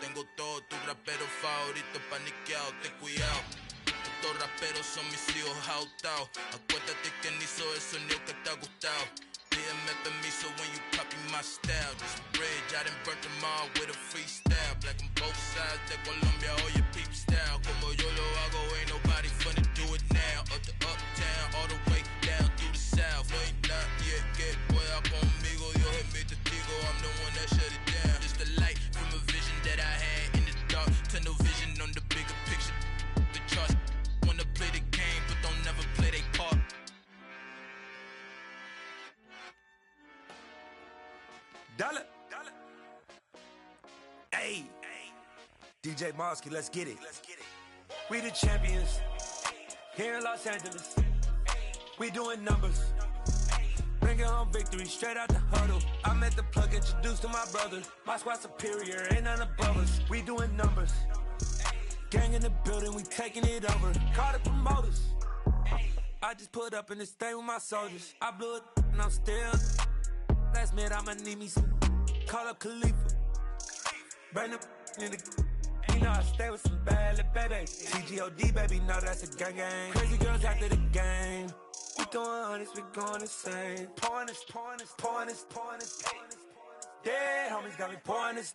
tengo todo, tus raperos favoritos paniqueados, ten cuidado. Estos raperos son mis hijos jautados. Acuérdate que ni hizo el sonido que te ha gustado. Pídeme permiso when you copy my style. This bridge, I done burnt them all with a freestyle. Black on both sides de Colombia, oye peep style. Como yo lo hago, ain't nobody finna do it now. Up to uptown, all the way down through the south. No hay nadie que pueda conmigo. Dios es mi testigo, I'm the one that shut it down. Just the light from a vision that I had in the dark. Tunnel vision on the bigger picture. The charts wanna play the game, but don't never play their part. Dollar. Hey, DJ Mosky, let's get it. We the champions here in Los Angeles. We doing numbers. Bringing home victory straight out the huddle. I met the plug, introduced to my brother. My squad superior, ain't none above us. We doing numbers. Gang in the building, we taking it over. Call the promoters. I just put up in this thing with my soldiers. I blew it and I'm still. Last minute I'ma need me some. Call up Khalifa. Bring them in the. You know I stay with some bad little babies. CGOD baby, know that's a gang gang. Crazy girls after the game. We throwing hundreds, we going insane. Pouring this. Dead homies got me pouring this.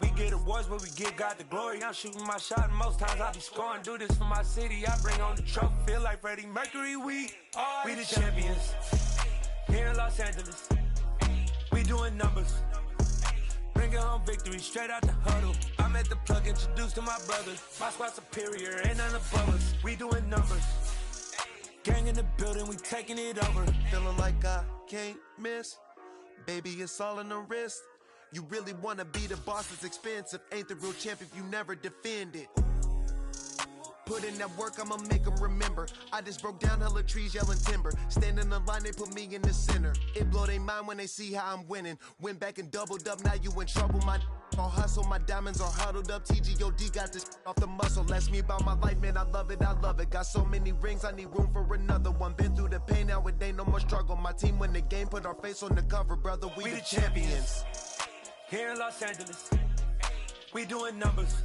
We get awards, but we give God the glory. I'm shooting my shot, and most times I be scoring. Do this for my city, I bring on the trophy. Feel like Freddie Mercury, we the champions here in Los Angeles. We doing numbers. Bringing home victory straight out the huddle. I met the plug, introduced to my brother. My squad superior, ain't none above us. We doing numbers. Gang in the building, we taking it over. Feeling like I can't miss. Baby, it's all in the wrist. You really wanna be the boss, it's expensive. Ain't the real champ if you never defend it. Put in that work, I'ma make them remember. I just broke down hella trees, yelling timber. Stand in the line, they put me in the center. It blow they mind when they see how I'm winning. Went back and doubled up, now you in trouble. My all hustle, my diamonds are huddled up. TGOD got this off the muscle. Ask me about my life, man, I love it, I love it. Got so many rings, I need room for another one. Been through the pain, now it ain't no more struggle. My team win the game, put our face on the cover, brother, we the champions. Here in Los Angeles, we doing numbers.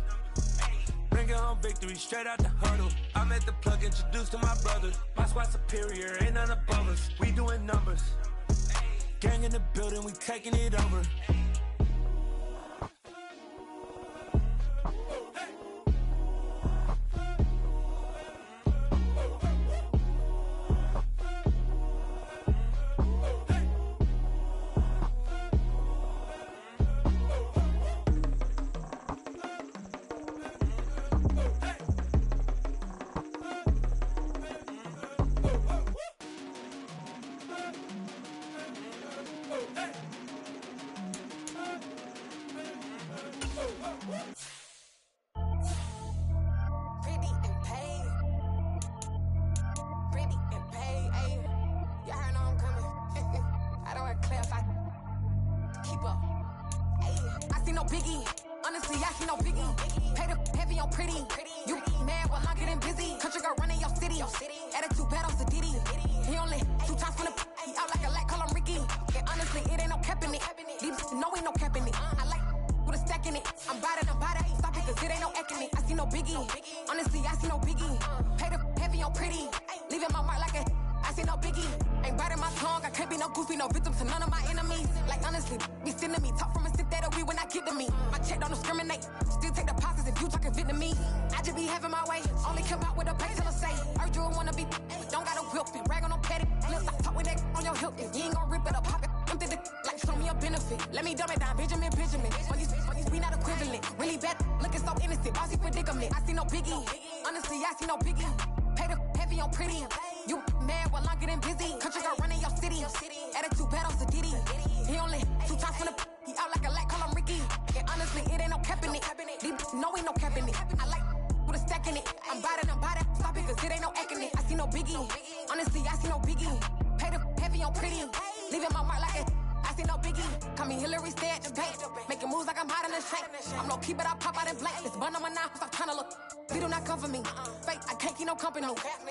Bringing home victory straight out the huddle. I'm at the plug, introduced to my brothers. My squad superior, ain't none above us. We doing numbers. Gang in the building, we taking it over.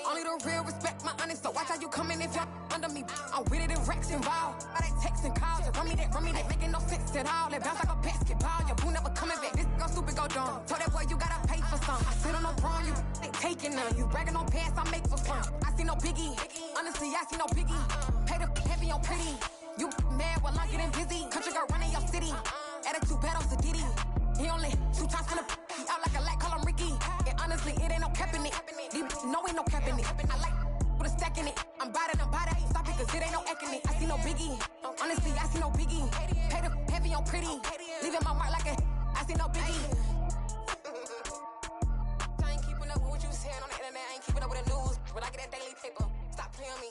Only the real respect my honest, so watch how you coming if you're under me. I'm with it and Rex involved. All that text and calls, run me that making no sense at all. They bounce like a basketball, your boo never coming back. This go stupid, go dumb. Told that boy you gotta pay for some. I sit on no throne, you ain't taking none. You bragging on pants, I make for fun. I see no biggie, honestly I see no biggie. Pay the heavy on pretty. You mad while I'm getting busy. Country girl running your city. Attitude bad on Diddy. He only 2 times from the he out like a light, call him Ricky. And honestly, it ain't no cap in it. No, ain't no cap in it. I like with a stack in it. I'm bout it. Stop it, cause it ain't no acting it. I see no biggie. Honestly, I see no biggie. Pay the heavy on pretty. Leaving my mark like I see no biggie. I ain't keeping up with what you saying on the internet. I ain't keeping up with the news. But I get that daily paper. Stop playing me.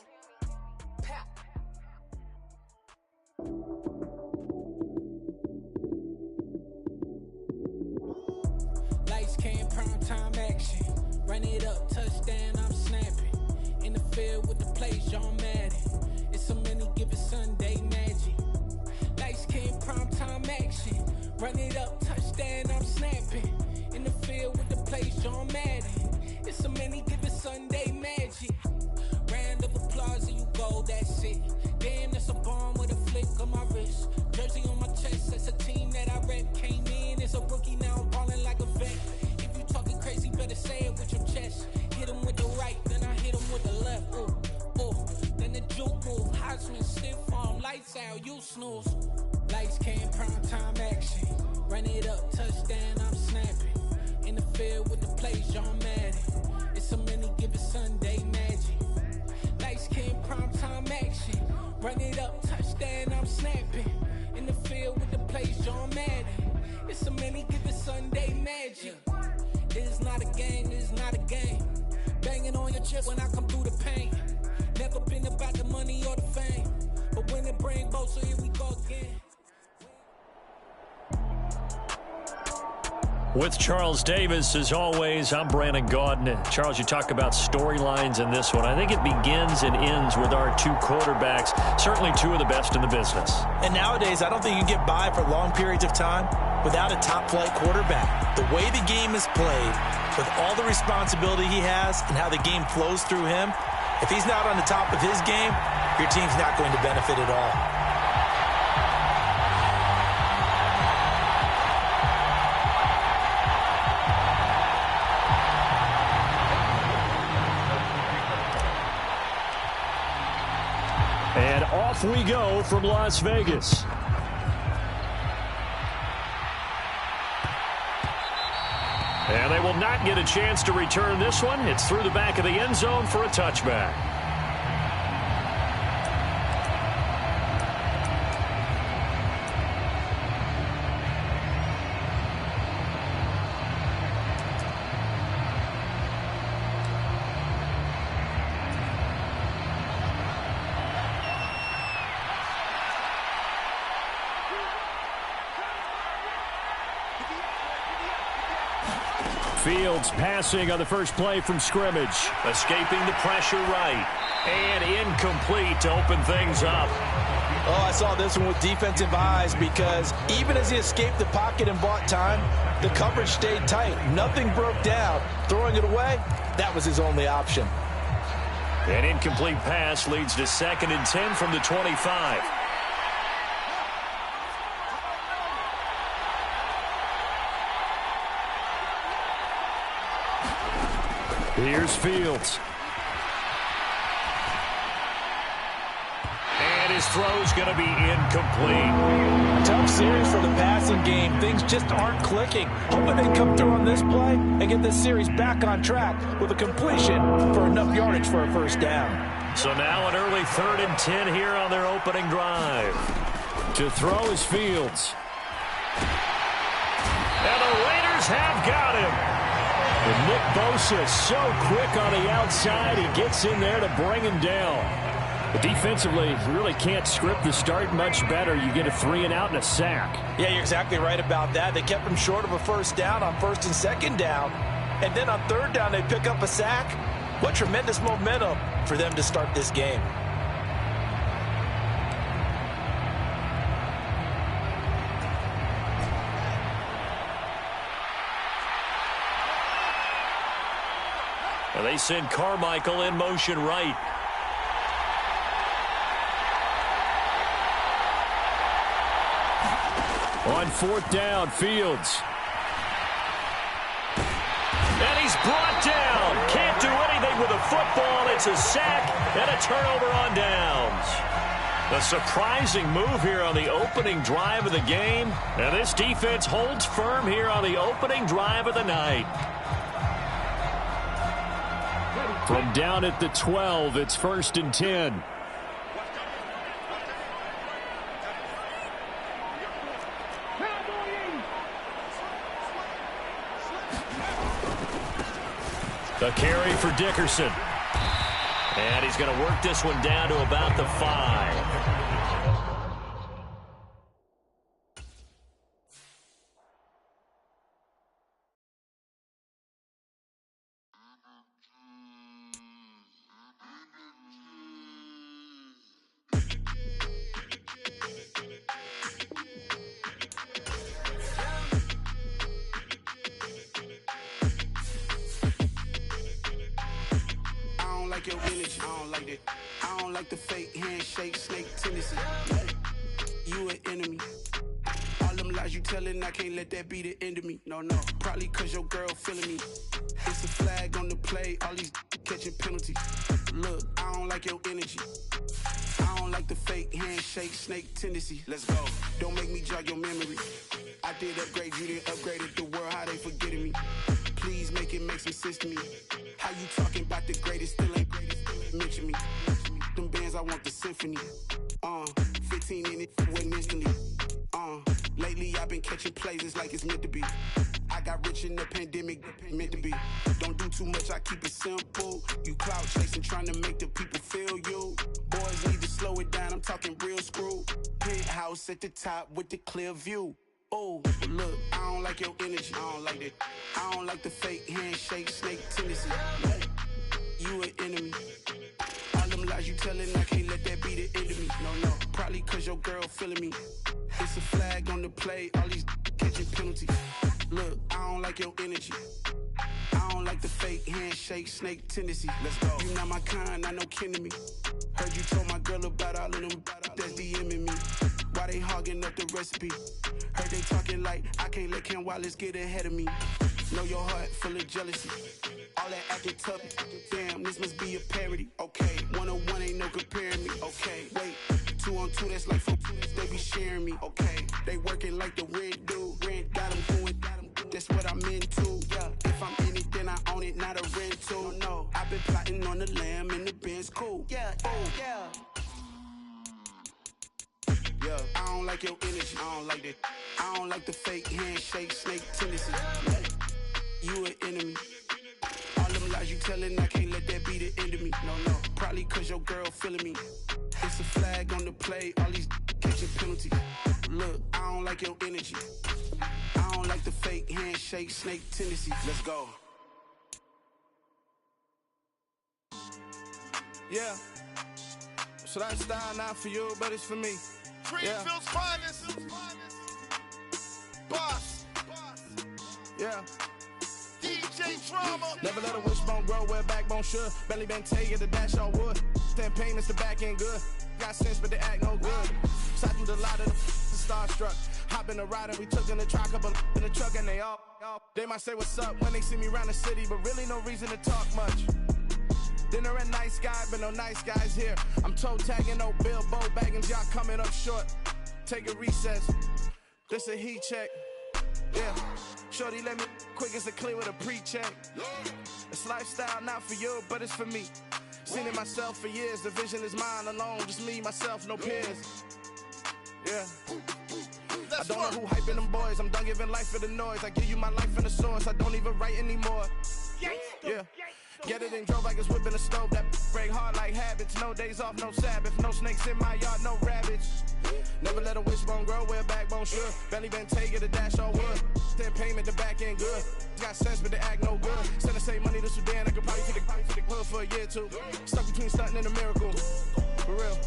Pap. Lights came, prime time action. Run it up, touchdown, I'm snapping. In the field with the plays, John Madden. It's a many given Sunday magic. Lights came, prime time action. Run it up, touchdown, I'm snapping. In the field with the plays, John Madden. It's a many given Sunday magic. Round of applause and you go, that's it. Damn, that's a bomb with a flick on my wrist. Jersey on my chest, that's a team that I rep. Came in as a rookie, now I'm balling like a vet. If you talking crazy, better say it with your chest. Hit him with the right, then I hit him with the left. Then the juke move, Heisman, stiff arm, lights out, you snooze. Lights came, prime time action. Run it up, touchdown, I'm snapping. In the field with the plays, John Madden. It's a many given Sunday magic. Lights came, prime time action. Run it up, touchdown, I'm snapping. In the field with the plays, John Madden. It's a many given Sunday magic. It is not a game, it is not a game. Banging on your chest when I come through the pain. Never been about the money or the fame. But when it bring both, so here we go again. With Charles Davis, as always, I'm Brandon Gaudin. Charles, you talk about storylines in this one. I think it begins and ends with our two quarterbacks, certainly two of the best in the business. And nowadays, I don't think you can get by for long periods of time without a top-flight quarterback. The way the game is played, with all the responsibility he has and how the game flows through him, if he's not on the top of his game, your team's not going to benefit at all. And off we go from Las Vegas. And they will not get a chance to return this one. It's through the back of the end zone for a touchback. Fields passing on the first play from scrimmage. Escaping the pressure right. And incomplete to open things up. Oh, I saw this one with defensive eyes because even as he escaped the pocket and bought time, the coverage stayed tight. Nothing broke down. Throwing it away, that was his only option. An incomplete pass leads to 2nd and 10 from the 25. Here's Fields. And his throw's going to be incomplete. Tough series for the passing game. Things just aren't clicking. Hoping they come through on this play and get this series back on track with a completion for enough yardage for a first down. So now an early 3rd and 10 here on their opening drive. To throw is Fields. And the Raiders have got him. And Nick Bosa so quick on the outside. He gets in there to bring him down. But defensively, you really can't script the start much better. You get a 3 and out and a sack. Yeah, you're exactly right about that. They kept him short of a first down on 1st and 2nd down. And then on 3rd down, they pick up a sack. What tremendous momentum for them to start this game. And they send Carmichael in motion right. On 4th down, Fields. And he's brought down. Can't do anything with a football. It's a sack and a turnover on downs. A surprising move here on the opening drive of the game. And this defense holds firm here on the opening drive of the night. From down at the 12, it's 1st and 10. The carry for Dickerson. And he's going to work this one down to about the 5. Your energy, I don't like that. I don't like the fake handshake, snake tendency. You an enemy. All them lies you telling, I can't let that be the end of me. No, probably cause your girl feeling me. It's a flag on the play, all these catching penalties. Look, I don't like your energy. I don't like the fake handshake, snake tendency. Let's go. Don't make me jog your memory. I did upgrade, you didn't upgrade it. The world, how they forgetting me. Please make it make some sense to me. How you talking about the greatest, still ain't greatest, mention me. Them bands, I want the symphony. 15 in it, wasn't instantly. Lately I've been catching plays, it's like it's meant to be. I got rich in the pandemic, meant to be. Don't do too much, I keep it simple. You clout chasing, trying to make the people feel you. Boys need to slow it down, I'm talking real screw. Penthouse at the top with the clear view. Oh, look, I don't like your energy. I don't like that. I don't like the fake handshake, snake tendency. You an enemy. All them lies you telling, I can't let that be the end of me. No, probably cause your girl feeling me. It's a flag on the play, all these catching penalties. Look, I don't like your energy. I don't like the fake handshake, snake tendency. Let's go. You not my kind, not no kin to me. Heard you told my girl about all of them that's DMing me. Why they hogging up the recipe? Heard they talking like I can't let Ken Wallace get ahead of me. Know your heart full of jealousy. All that acting tough. Damn, this must be a parody. Okay, 101 ain't no comparing me. Okay, wait, 2 on 2, that's like 4. They be sharing me. Okay, they working like the rent do. Rent got them going. That's what I'm into. Yeah, if I'm in it, then I own it, not a rental. No, I've been plotting on the lamb and the Benz cool. Yeah, oh, yeah. Yeah, I don't like your energy. I don't like that. I don't like the fake handshake, snake tendency. You an enemy. All them lies you telling, I can't let that be the end of me. No, probably cause your girl feeling me. It's a flag on the play, all these catching penalties. Look, I don't like your energy. I don't like the fake handshake, snake tendency. Let's go. Yeah. So that style not for you, but it's for me. Greenfield's finest. Boss. Yeah. DJ Drama. Never let a wishbone grow where a backbone should. Belly been taken to dash all wood. 10 payments, the back end good. Got sense, but they act no good. Side through the lot of the starstruck. Hop in the ride and we took in the truck, couple in the truck and they might say what's up when they see me around the city, but really no reason to talk much. Dinner at nice guy, but no nice guys here. I'm toe tagging, no Bilbo bagging, y'all coming up short. Take a recess. This a heat check. Yeah. Shorty let me quick as a clear with a pre-check. It's lifestyle not for you, but it's for me. Seen it myself for years. The vision is mine alone, just me, myself, no peers. Yeah. I don't know who hyping them boys. I'm done giving life for the noise. I give you my life in the source. I don't even write anymore. Yeah. Get it and drove like it's whipping a stove. That break hard like habits. No days off, no Sabbath. No snakes in my yard, no rabbits. Never let a wishbone grow where a backbone should. Belly been taken to dash all wood. 10 payment, the back end good. Got sense, but they act no good. Send the same money to Sudan. I could probably feed the hood for a year or two. Stuck between stunting and a miracle. For real.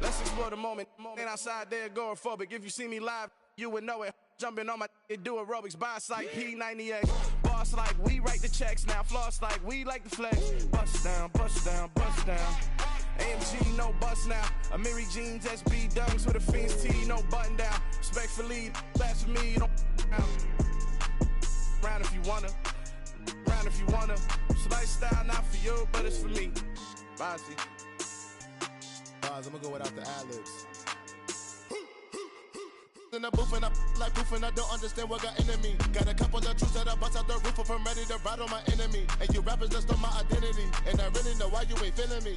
Let's explore the moment. Ain't outside there agoraphobic. If you see me live, you would know it. Jumping on my do aerobics, boss like P90X. Boss like we write the checks now. Floss like we like the flex. Bust down, bust down, bust down. AMG, no bust now. Amiri jeans, SB dunks with a Fiends T, no button down. Respectfully, that's for me, you don't round if you wanna. Round if you wanna. It's lifestyle not for you, but it's for me. Bossy. I'm gonna go without the ad-libs. In the booth and I like proof and I don't understand what got into me. Got a couple of truths that I bust out the roof if I'm ready to ride on my enemy. And you rappers just stole my identity. And I really know why you ain't feeling me.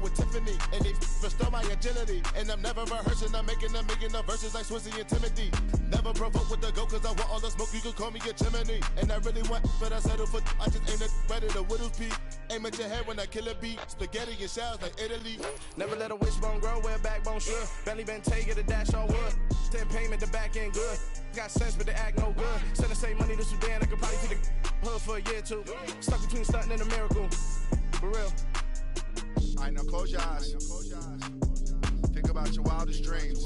With Tiffany, and they restore my agility. And I'm never rehearsing, I'm making a million of verses like Swizzy and Timothy. Never provoke with the go, cause I want all the smoke, you can call me a chimney. And I really want, but I settle for, I just aim it ready to Whittles Peak. Aim at your head when I kill a beat. Spaghetti and shells like Italy. Never let a wishbone grow where a backbone should. Belly been taken to dash all wood. 10 payment, the back end good. Got sense, but they act no good. Send the same money to Sudan, I could probably feed the hood for a year or two. Stuck between stunting and a miracle. For real. Alright, now close your eyes. Think about your wildest dreams.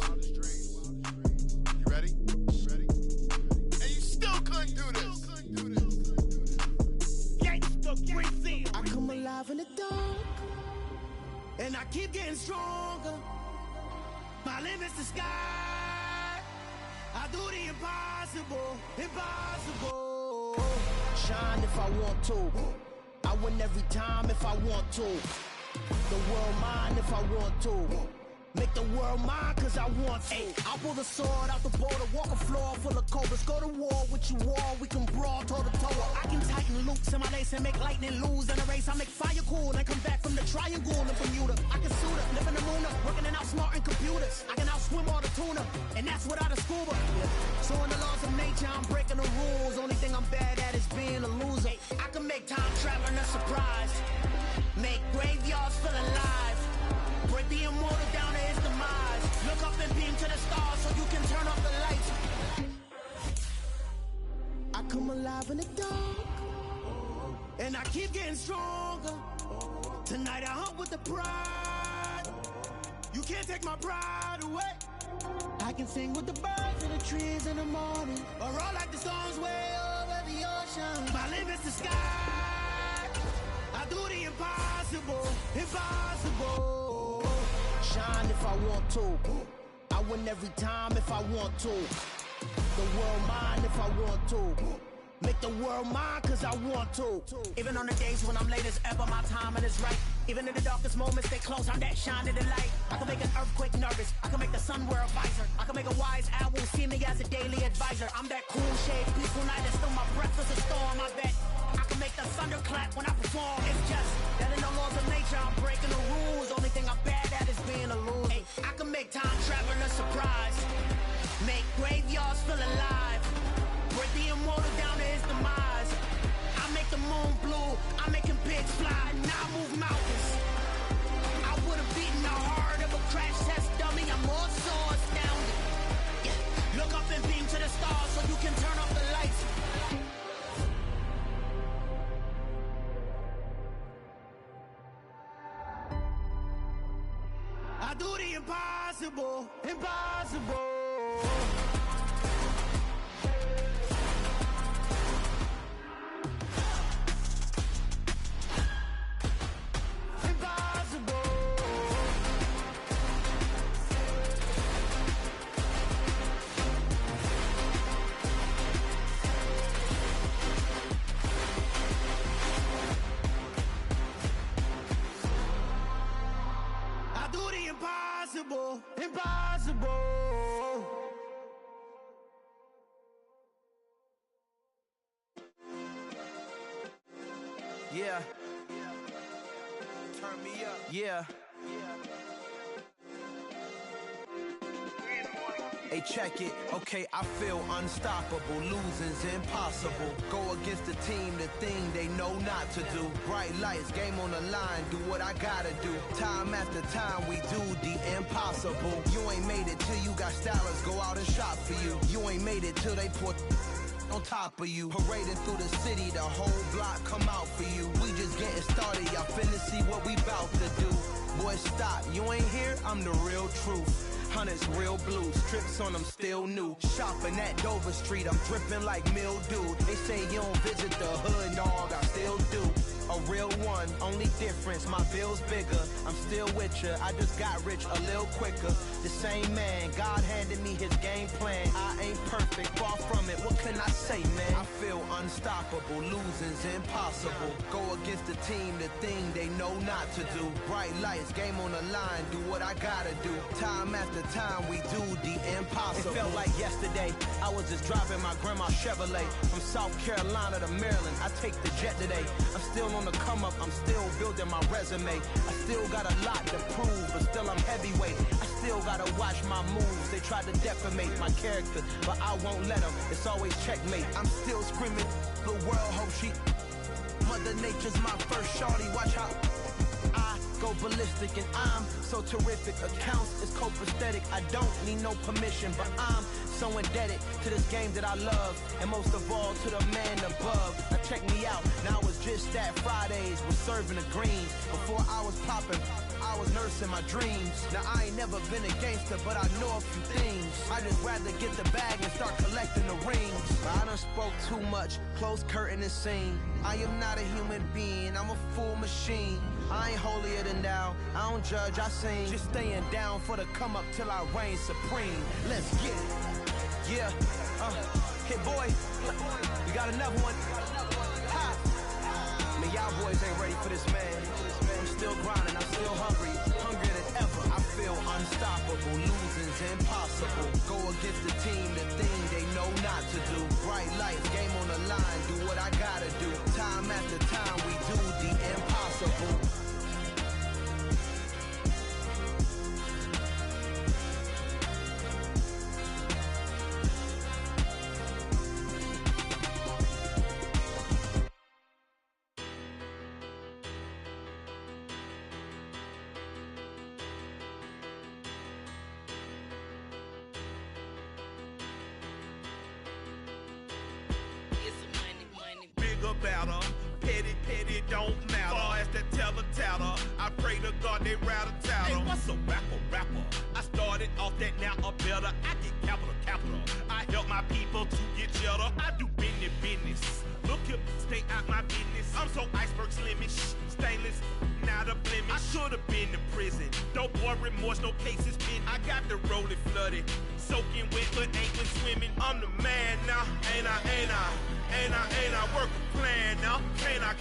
You ready? And you still couldn't do this. I come alive in the dark, and I keep getting stronger. My limit's the sky. I do the impossible, impossible. Shine if I want to. I win every time if I want to. The world mine if I want to. Make the world mine cause I want to. I'll pull the sword out the border, walk a floor full of cobras. Go to war with you all, we can brawl toe to toe. I can tighten loops in my lace and make lightning lose in a race. I make fire cool and come back from the triangle in Bermuda. I can suit up, live in the moon up, working and outsmarting computers. I can outswim all the tuna, and that's without a scuba. So in the laws of nature, I'm breaking the rules. Only thing I'm bad at is being a loser. I can make time traveling a surprise. Make graveyards feel alive. Break the immortal down to his demise. Look up and beam to the stars so you can turn off the lights. the dark, and I keep getting stronger. Tonight I hunt with the pride. You can't take my pride away. I can sing with the birds and the trees in the morning, or roll like the storms way over the ocean. My limit's the sky. I do the impossible, impossible. Shine if I want to. I win every time if I want to. The world mine if I want to. Make the world mine cause I want to. Even on the days when I'm late as ever, my timing is right. Even in the darkest moments, stay close, I'm that shining the light. I can make an earthquake nervous, I can make the sun wear a visor. I can make a wise owl see me as a daily advisor. I'm that cool shade, peaceful night, and still my breath is a storm, I bet. I can make the thunder clap when I perform. It's just that in the laws of nature, I'm breaking the rules. Only thing I'm bad at is being a loser. Hey, I can make time traveling a surprise. Make graveyards feel alive. Break the immortal down to his demise. I make the moon blue, I'm making pigs fly, now I move mountains. I would've beaten the heart of a crash test dummy, I'm more so astounded. Yeah. Look up and beam to the stars so you can turn off the lights. I do the impossible, impossible. Impossible, impossible. Yeah. Turn me up. Yeah. Hey, check it. Okay, I feel unstoppable. Losing's impossible. Go against the team, the thing they know not to do. Bright lights, game on the line. Do what I gotta do. Time after time, we do the impossible. You ain't made it till you got stylists go out and shop for you. You ain't made it till they put on top of you. Parading through the city, the whole block come out for you. We just getting started, y'all finna see what we bout to do. Boy, stop, you ain't here, I'm the real truth. Hunters, real blue, strips on them still new. Shopping at Dover Street, I'm dripping like mildew. They say you don't visit the hood, dog, I still do. A real one, only difference, my bill's bigger. I'm still with ya, I just got rich a little quicker. The same man, God handed me his game plan. I ain't perfect, far from it, what can I say, man? I feel unstoppable, losing's impossible. Go against the team, the thing they know not to do. Bright lights, game on the line, do what I gotta do. Time after time, we do the impossible. It felt like yesterday, I was just driving my grandma's Chevrolet. From South Carolina to Maryland, I take the jet today. I'm still on the come up, I'm still building my resume. I still got a lot to prove, but still I'm heavyweight. I still gotta watch my moves. They try to defamate my character, but I won't let them. It's always checkmate. I'm still screaming, the world hope she. Mother Nature's my first shorty, watch how I go ballistic and I'm so terrific. Accounts is copacetic, I don't need no permission, but I'm so indebted to this game that I love, and most of all to the man above. Now check me out, now it's just that Fridays was serving the greens. Before I was popping, I was nursing my dreams. Now I ain't never been a gangster, but I know a few things. I just rather get the bag and start collecting the rings. I done spoke too much, close curtain and scene. I am not a human being, I'm a full machine. I ain't holier than thou, I don't judge, I sing. Just staying down for the come up till I reign supreme. Let's get it. Yeah, hit boy, we got another one. Ha! Man, y'all boys ain't ready for this, man. I'm still grinding, I'm still hungry, hungrier than ever. I feel unstoppable, losing's impossible. Go against the team, the thing they know not to do. Bright lights, game on the line, do what I gotta do. Time after time, we do the impossible. thought they rattle tattle. Hey, what's a rapper? I started off that, now I'm better. I get capital. I help my people to get cheddar. I do business. Look here, stay out my business. I'm so iceberg slimmish, stainless, not a blemish. I should have been in prison. Don't boy remorse, no cases pinned. I got the rolling flooded, soaking wet, but ain't been swimming. I'm the man now, ain't I? Work a plan now, can't I?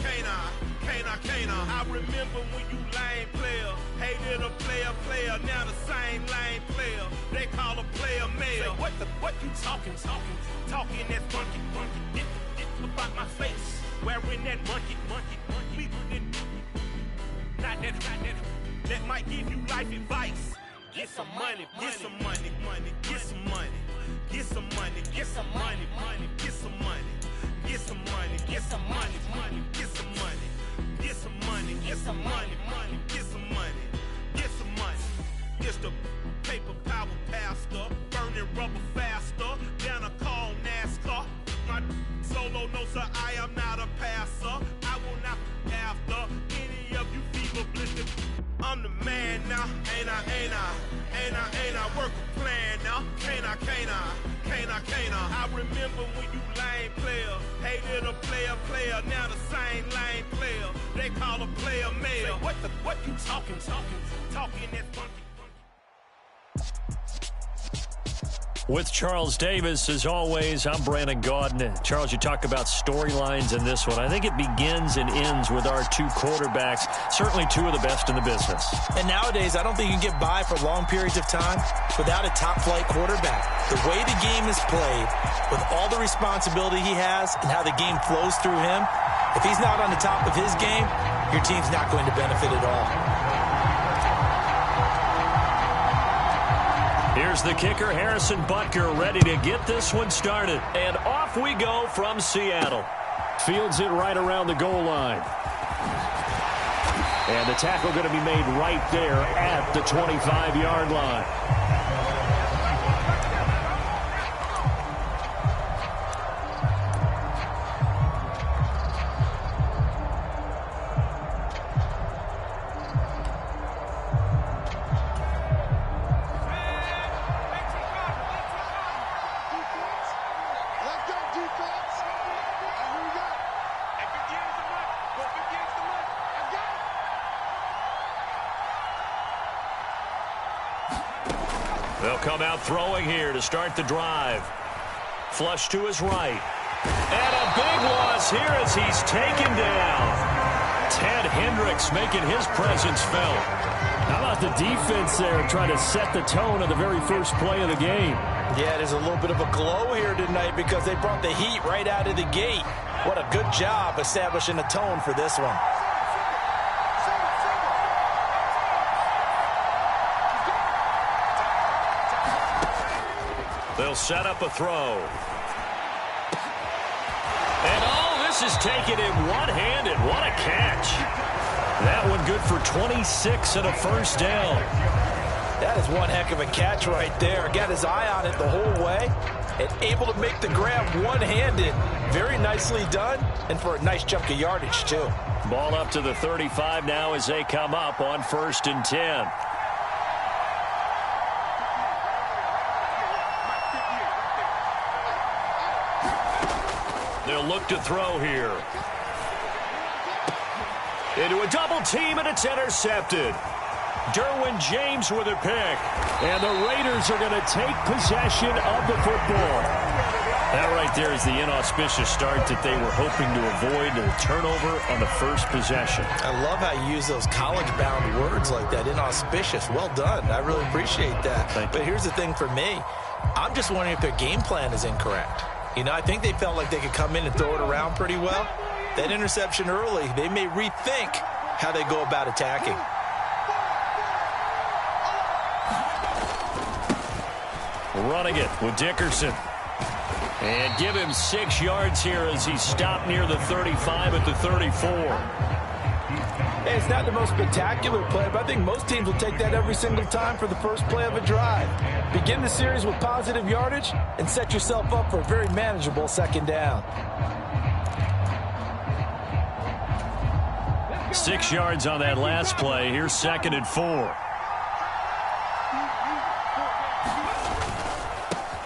I remember when you lame player, hated a player, now the same lame player. They call a player mayor. Say, what you talking that funky, get about my face, wearing that monkey, not that, that might give you life advice. Get some money, get some money, get some money, get some money, get some money, get some money, get some money, get some money, get some money, get some money, get some money, get some money, get some money. It's the paper power pastor, burning rubber faster, down a call NASCAR. My solo notes are I am not a passer. I will not be after any of you fever blistered. I'm the man now, ain't I? Work a plan now, can't I? I remember when you lame player, hated a player, now the same lame player. They call a player mayor. What you talking that funky. With Charles Davis, as always, I'm Brandon Gaudin. Charles, you talk about storylines in this one. I think it begins and ends with our two quarterbacks, certainly two of the best in the business. And nowadays, I don't think you can get by for long periods of time without a top-flight quarterback. The way the game is played, with all the responsibility he has and how the game flows through him, if he's not on the top of his game, your team's not going to benefit at all. Here's the kicker, Harrison Butker, ready to get this one started. And off we go from Seattle. Fields it right around the goal line. And the tackle going to be made right there at the 25-yard line. They'll come out throwing here to start the drive. Flush to his right. And a big loss here as he's taken down. Ted Hendricks making his presence felt. How about the defense there trying to set the tone of the very first play of the game? Yeah, there's a little bit of a glow here tonight because they brought the heat right out of the gate. What a good job establishing a tone for this one. They'll set up a throw. And this is taken in one-handed. What a catch. That one good for 26 and a first down. That is one heck of a catch right there. Got his eye on it the whole way and able to make the grab one-handed. Very nicely done and for a nice chunk of yardage too. Ball up to the 35 now as they come up on 1st and 10. They'll look to throw here. Into a double team, and it's intercepted. Derwin James with a pick. And the Raiders are going to take possession of the football. That right there is the inauspicious start that they were hoping to avoid, a turnover on the first possession. I love how you use those college-bound words like that, inauspicious. Well done. I really appreciate that. But here's the thing for me. I'm just wondering if their game plan is incorrect. You know, I think they felt like they could come in and throw it around pretty well. That interception early, they may rethink how they go about attacking. Running it with Dickerson. And give him 6 yards here as he stopped near the 35 at the 34. Hey, it's not the most spectacular play, but I think most teams will take that every single time for the first play of a drive. Begin the series with positive yardage and set yourself up for a very manageable second down. 6 yards on that last play. Here's 2nd and 4.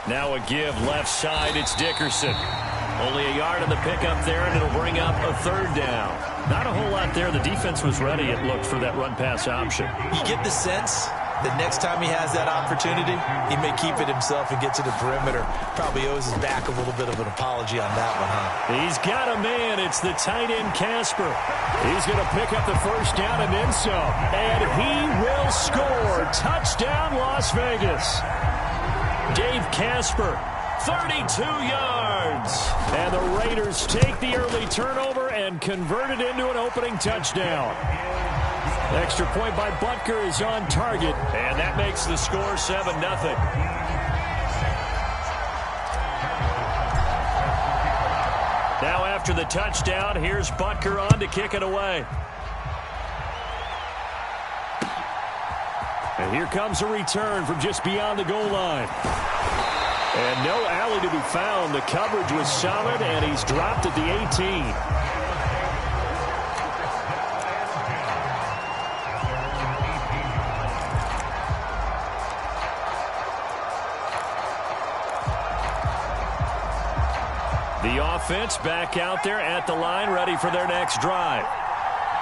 Now a give left side. It's Dickerson. Only a yard on the pickup there, and it'll bring up a 3rd down. Not a whole lot there. The defense was ready, it looked, for that run-pass option. You get the sense that next time he has that opportunity, he may keep it himself and get to the perimeter. Probably owes his back a little bit of an apology on that one, huh? He's got a man. It's the tight end, Casper. He's going to pick up the 1st down and then some. And he will score. Touchdown, Las Vegas. Dave Casper, 32 yards. And the Raiders take the early turnover and convert it into an opening touchdown. Extra point by Butker is on target, and that makes the score 7-0. Now after the touchdown, here's Butker on to kick it away. And here comes a return from just beyond the goal line. And no alley to be found. The coverage was solid, and he's dropped at the 18. The offense back out there at the line, ready for their next drive.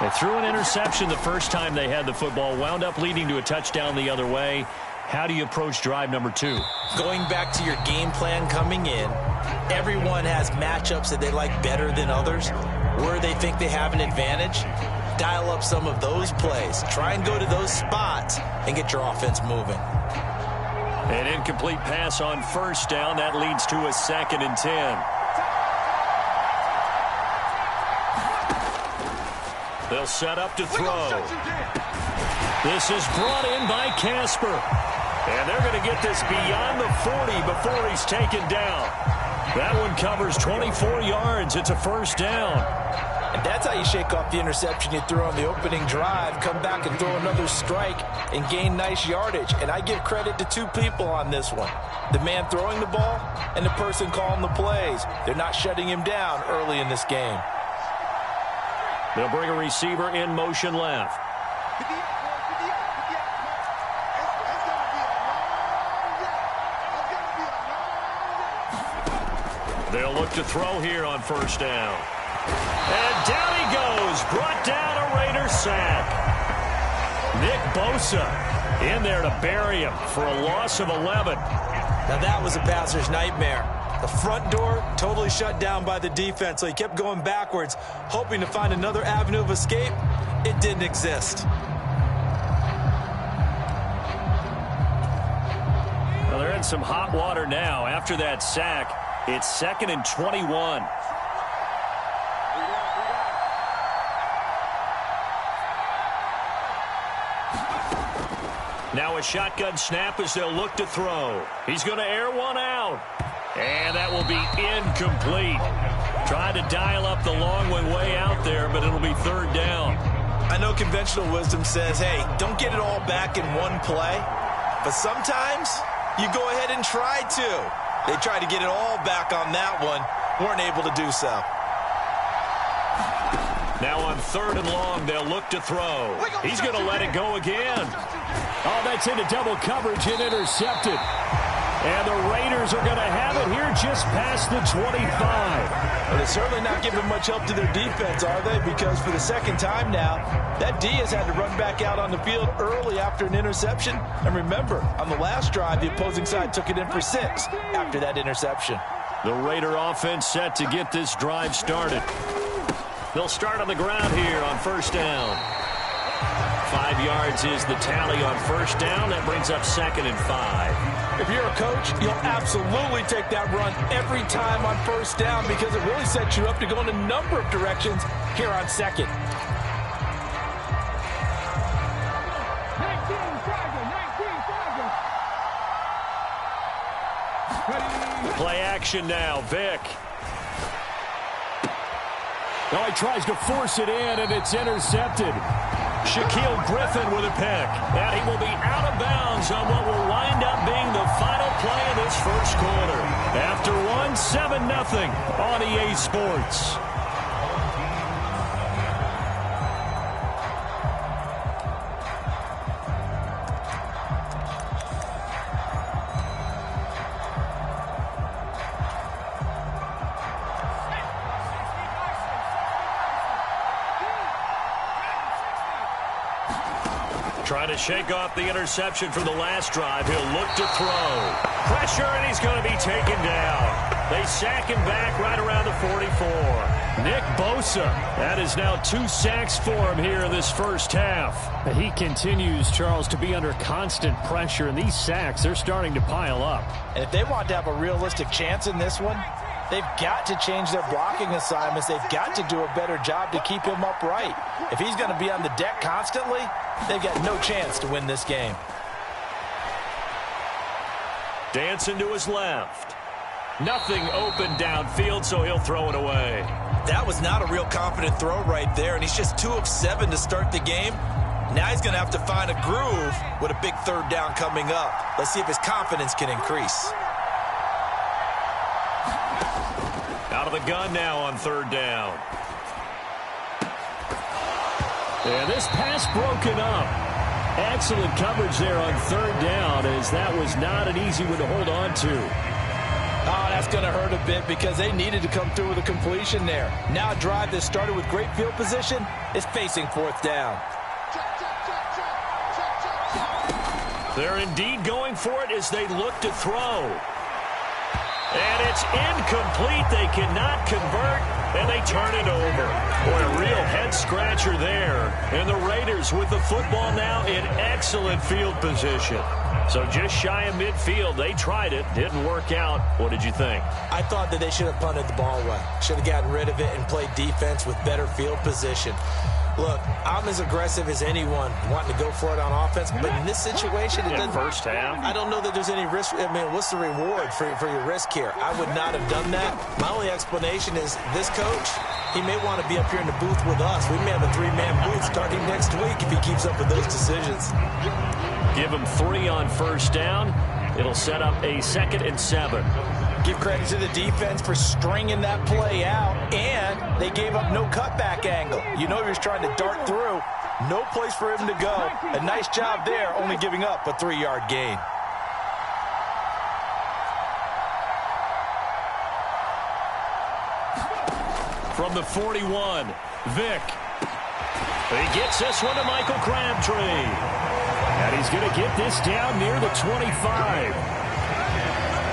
They threw an interception the first time they had the football, wound up leading to a touchdown the other way. How do you approach drive number 2? Going back to your game plan coming in, everyone has matchups that they like better than others. Where they think they have an advantage, dial up some of those plays. Try and go to those spots and get your offense moving. An incomplete pass on 1st down. That leads to a 2nd and 10. They'll set up to throw. This is brought in by Casper. And they're going to get this beyond the 40 before he's taken down. That one covers 24 yards. It's a 1st down. And that's how you shake off the interception you threw on the opening drive, come back and throw another strike and gain nice yardage. And I give credit to 2 people on this one. The man throwing the ball and the person calling the plays. They're not shutting him down early in this game. They'll bring a receiver in motion left. They'll look to throw here on 1st down. And down he goes. Brought down a Raider sack. Nick Bosa in there to bury him for a loss of 11. Now that was a passer's nightmare. The front door totally shut down by the defense, so he kept going backwards, hoping to find another avenue of escape. It didn't exist. Well, they're in some hot water now. After that sack, it's 2nd and 21. Now a shotgun snap as they'll look to throw. He's going to air one out. And that will be incomplete. Trying to dial up the long one way out there, but it'll be 3rd down. I know conventional wisdom says, hey, don't get it all back in one play. But sometimes you go ahead and try to. They tried to get it all back on that one. Weren't able to do so. Now on 3rd and long, they'll look to throw. He's going to let it go again. Oh, that's into double coverage and intercepted. And the Raiders are going to have it here just past the 25. Well, they're certainly not giving much help to their defense, are they? Because for the 2nd time now, that D has had to run back out on the field early after an interception. And remember, on the last drive, the opposing side took it in for 6 after that interception. The Raider offense set to get this drive started. They'll start on the ground here on 1st down. 5 yards is the tally on 1st down. That brings up 2nd and 5. If you're a coach, you'll absolutely take that run every time on 1st down because it really sets you up to go in a number of directions here on 2nd. Play action now, Vic. Oh, he tries to force it in, and it's intercepted. Shaquille Griffin with a pick. And he will be out of bounds on what will wind up being the final play of this 1st quarter. After 7-0 on EA Sports. Trying to shake off the interception from the last drive. He'll look to throw. Pressure, and he's going to be taken down. They sack him back right around the 44. Nick Bosa. That is now 2 sacks for him here in this first half. He continues, Charles, to be under constant pressure, and these sacks, they're starting to pile up. And if they want to have a realistic chance in this one, they've got to change their blocking assignments. They've got to do a better job to keep him upright. If he's going to be on the deck constantly, they've got no chance to win this game. Dancing to his left. Nothing open downfield, so he'll throw it away. That was not a real confident throw right there, and he's just 2 of 7 to start the game. Now he's going to have to find a groove with a big third down coming up. Let's see if his confidence can increase. Out of the gun now on third down. And this pass broken up. Excellent coverage there on third down, as that was not an easy one to hold on to. Oh, that's going to hurt a bit because they needed to come through with a completion there. Now a drive that started with great field position is facing fourth down. They're indeed going for it as they look to throw. And it's incomplete. They cannot convert, and they turn it over. Boy, a real head-scratcher there. And the Raiders with the football now in excellent field position. So just shy of midfield. They tried it. Didn't work out. What did you think? I thought that they should have punted the ball away. Should have gotten rid of it and played defense with better field position. Look, I'm as aggressive as anyone wanting to go for it on offense, but in this situation, it doesn't. First half. I don't know that there's any risk. I mean, what's the reward for your risk here? I would not have done that. My only explanation is this coach, he may want to be up here in the booth with us. We may have a 3-man booth starting next week if he keeps up with those decisions. Give him 3 on first down. It'll set up a 2nd and 7. Give credit to the defense for stringing that play out, and they gave up no cutback angle. You know he was trying to dart through. No place for him to go. A nice job there, only giving up a 3-yard gain. From the 41, Vick. He gets this one to Michael Crabtree. And he's going to get this down near the 25.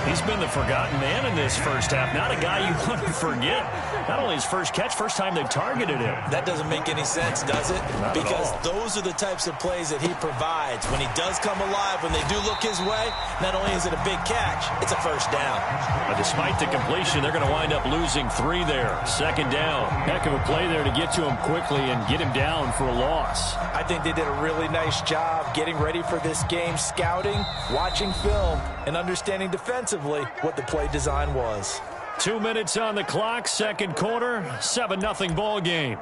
He's been the forgotten man in this first half. Not a guy you want to forget. Not only his first catch, first time they've targeted him. That doesn't make any sense, does it? Not because at all. Those are the types of plays that he provides. When he does come alive, when they do look his way, not only is it a big catch, it's a first down. But despite the completion, they're going to wind up losing 3 there. 2nd down. Heck of a play there to get to him quickly and get him down for a loss. I think they did a really nice job getting ready for this game, scouting, watching film, and understanding defensively what the play design was. 2 minutes on the clock, second quarter, 7-0 ball game.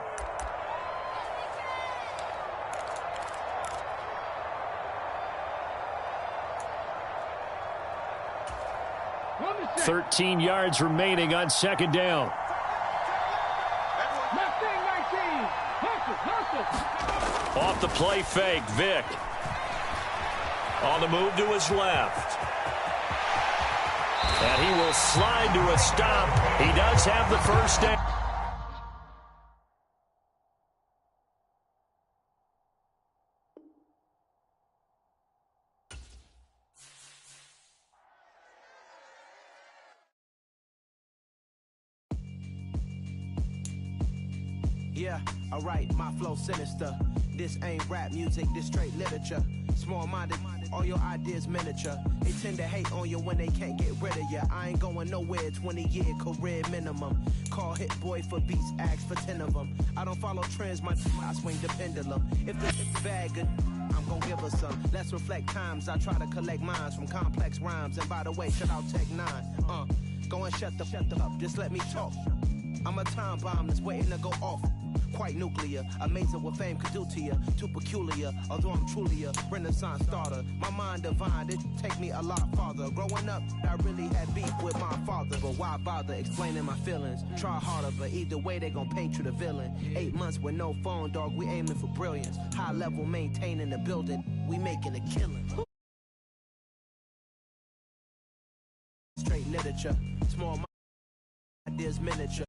Run 13 yards remaining on second down. Off the play fake, Vick. On the move to his left. And he will slide to a stop. He does have the first down. Yeah, alright, my flow sinister. This ain't rap music, this straight literature. Small-minded, all your ideas miniature. They tend to hate on you when they can't get rid of you. I ain't going nowhere, 20-year career minimum. Call Hit Boy for beats, ask for 10 of them. I don't follow trends, I swing the pendulum. If this is bad, good, I'm gonna give her some. Let's reflect times, I try to collect minds from complex rhymes. And by the way, shout out Tech 9. Go and shut the up, just let me talk. I'm a time bomb that's waiting to go off. Quite nuclear, amazing what fame could do to you. Too peculiar, although I'm truly a renaissance starter. My mind divine, it take me a lot farther. Growing up, I really had beef with my father. But why bother explaining my feelings? Try harder, but either way they gon' paint you the villain. 8 months with no phone, dog, we aiming for brilliance. High level maintaining the building, we making a killing. Straight literature, small ideas miniature.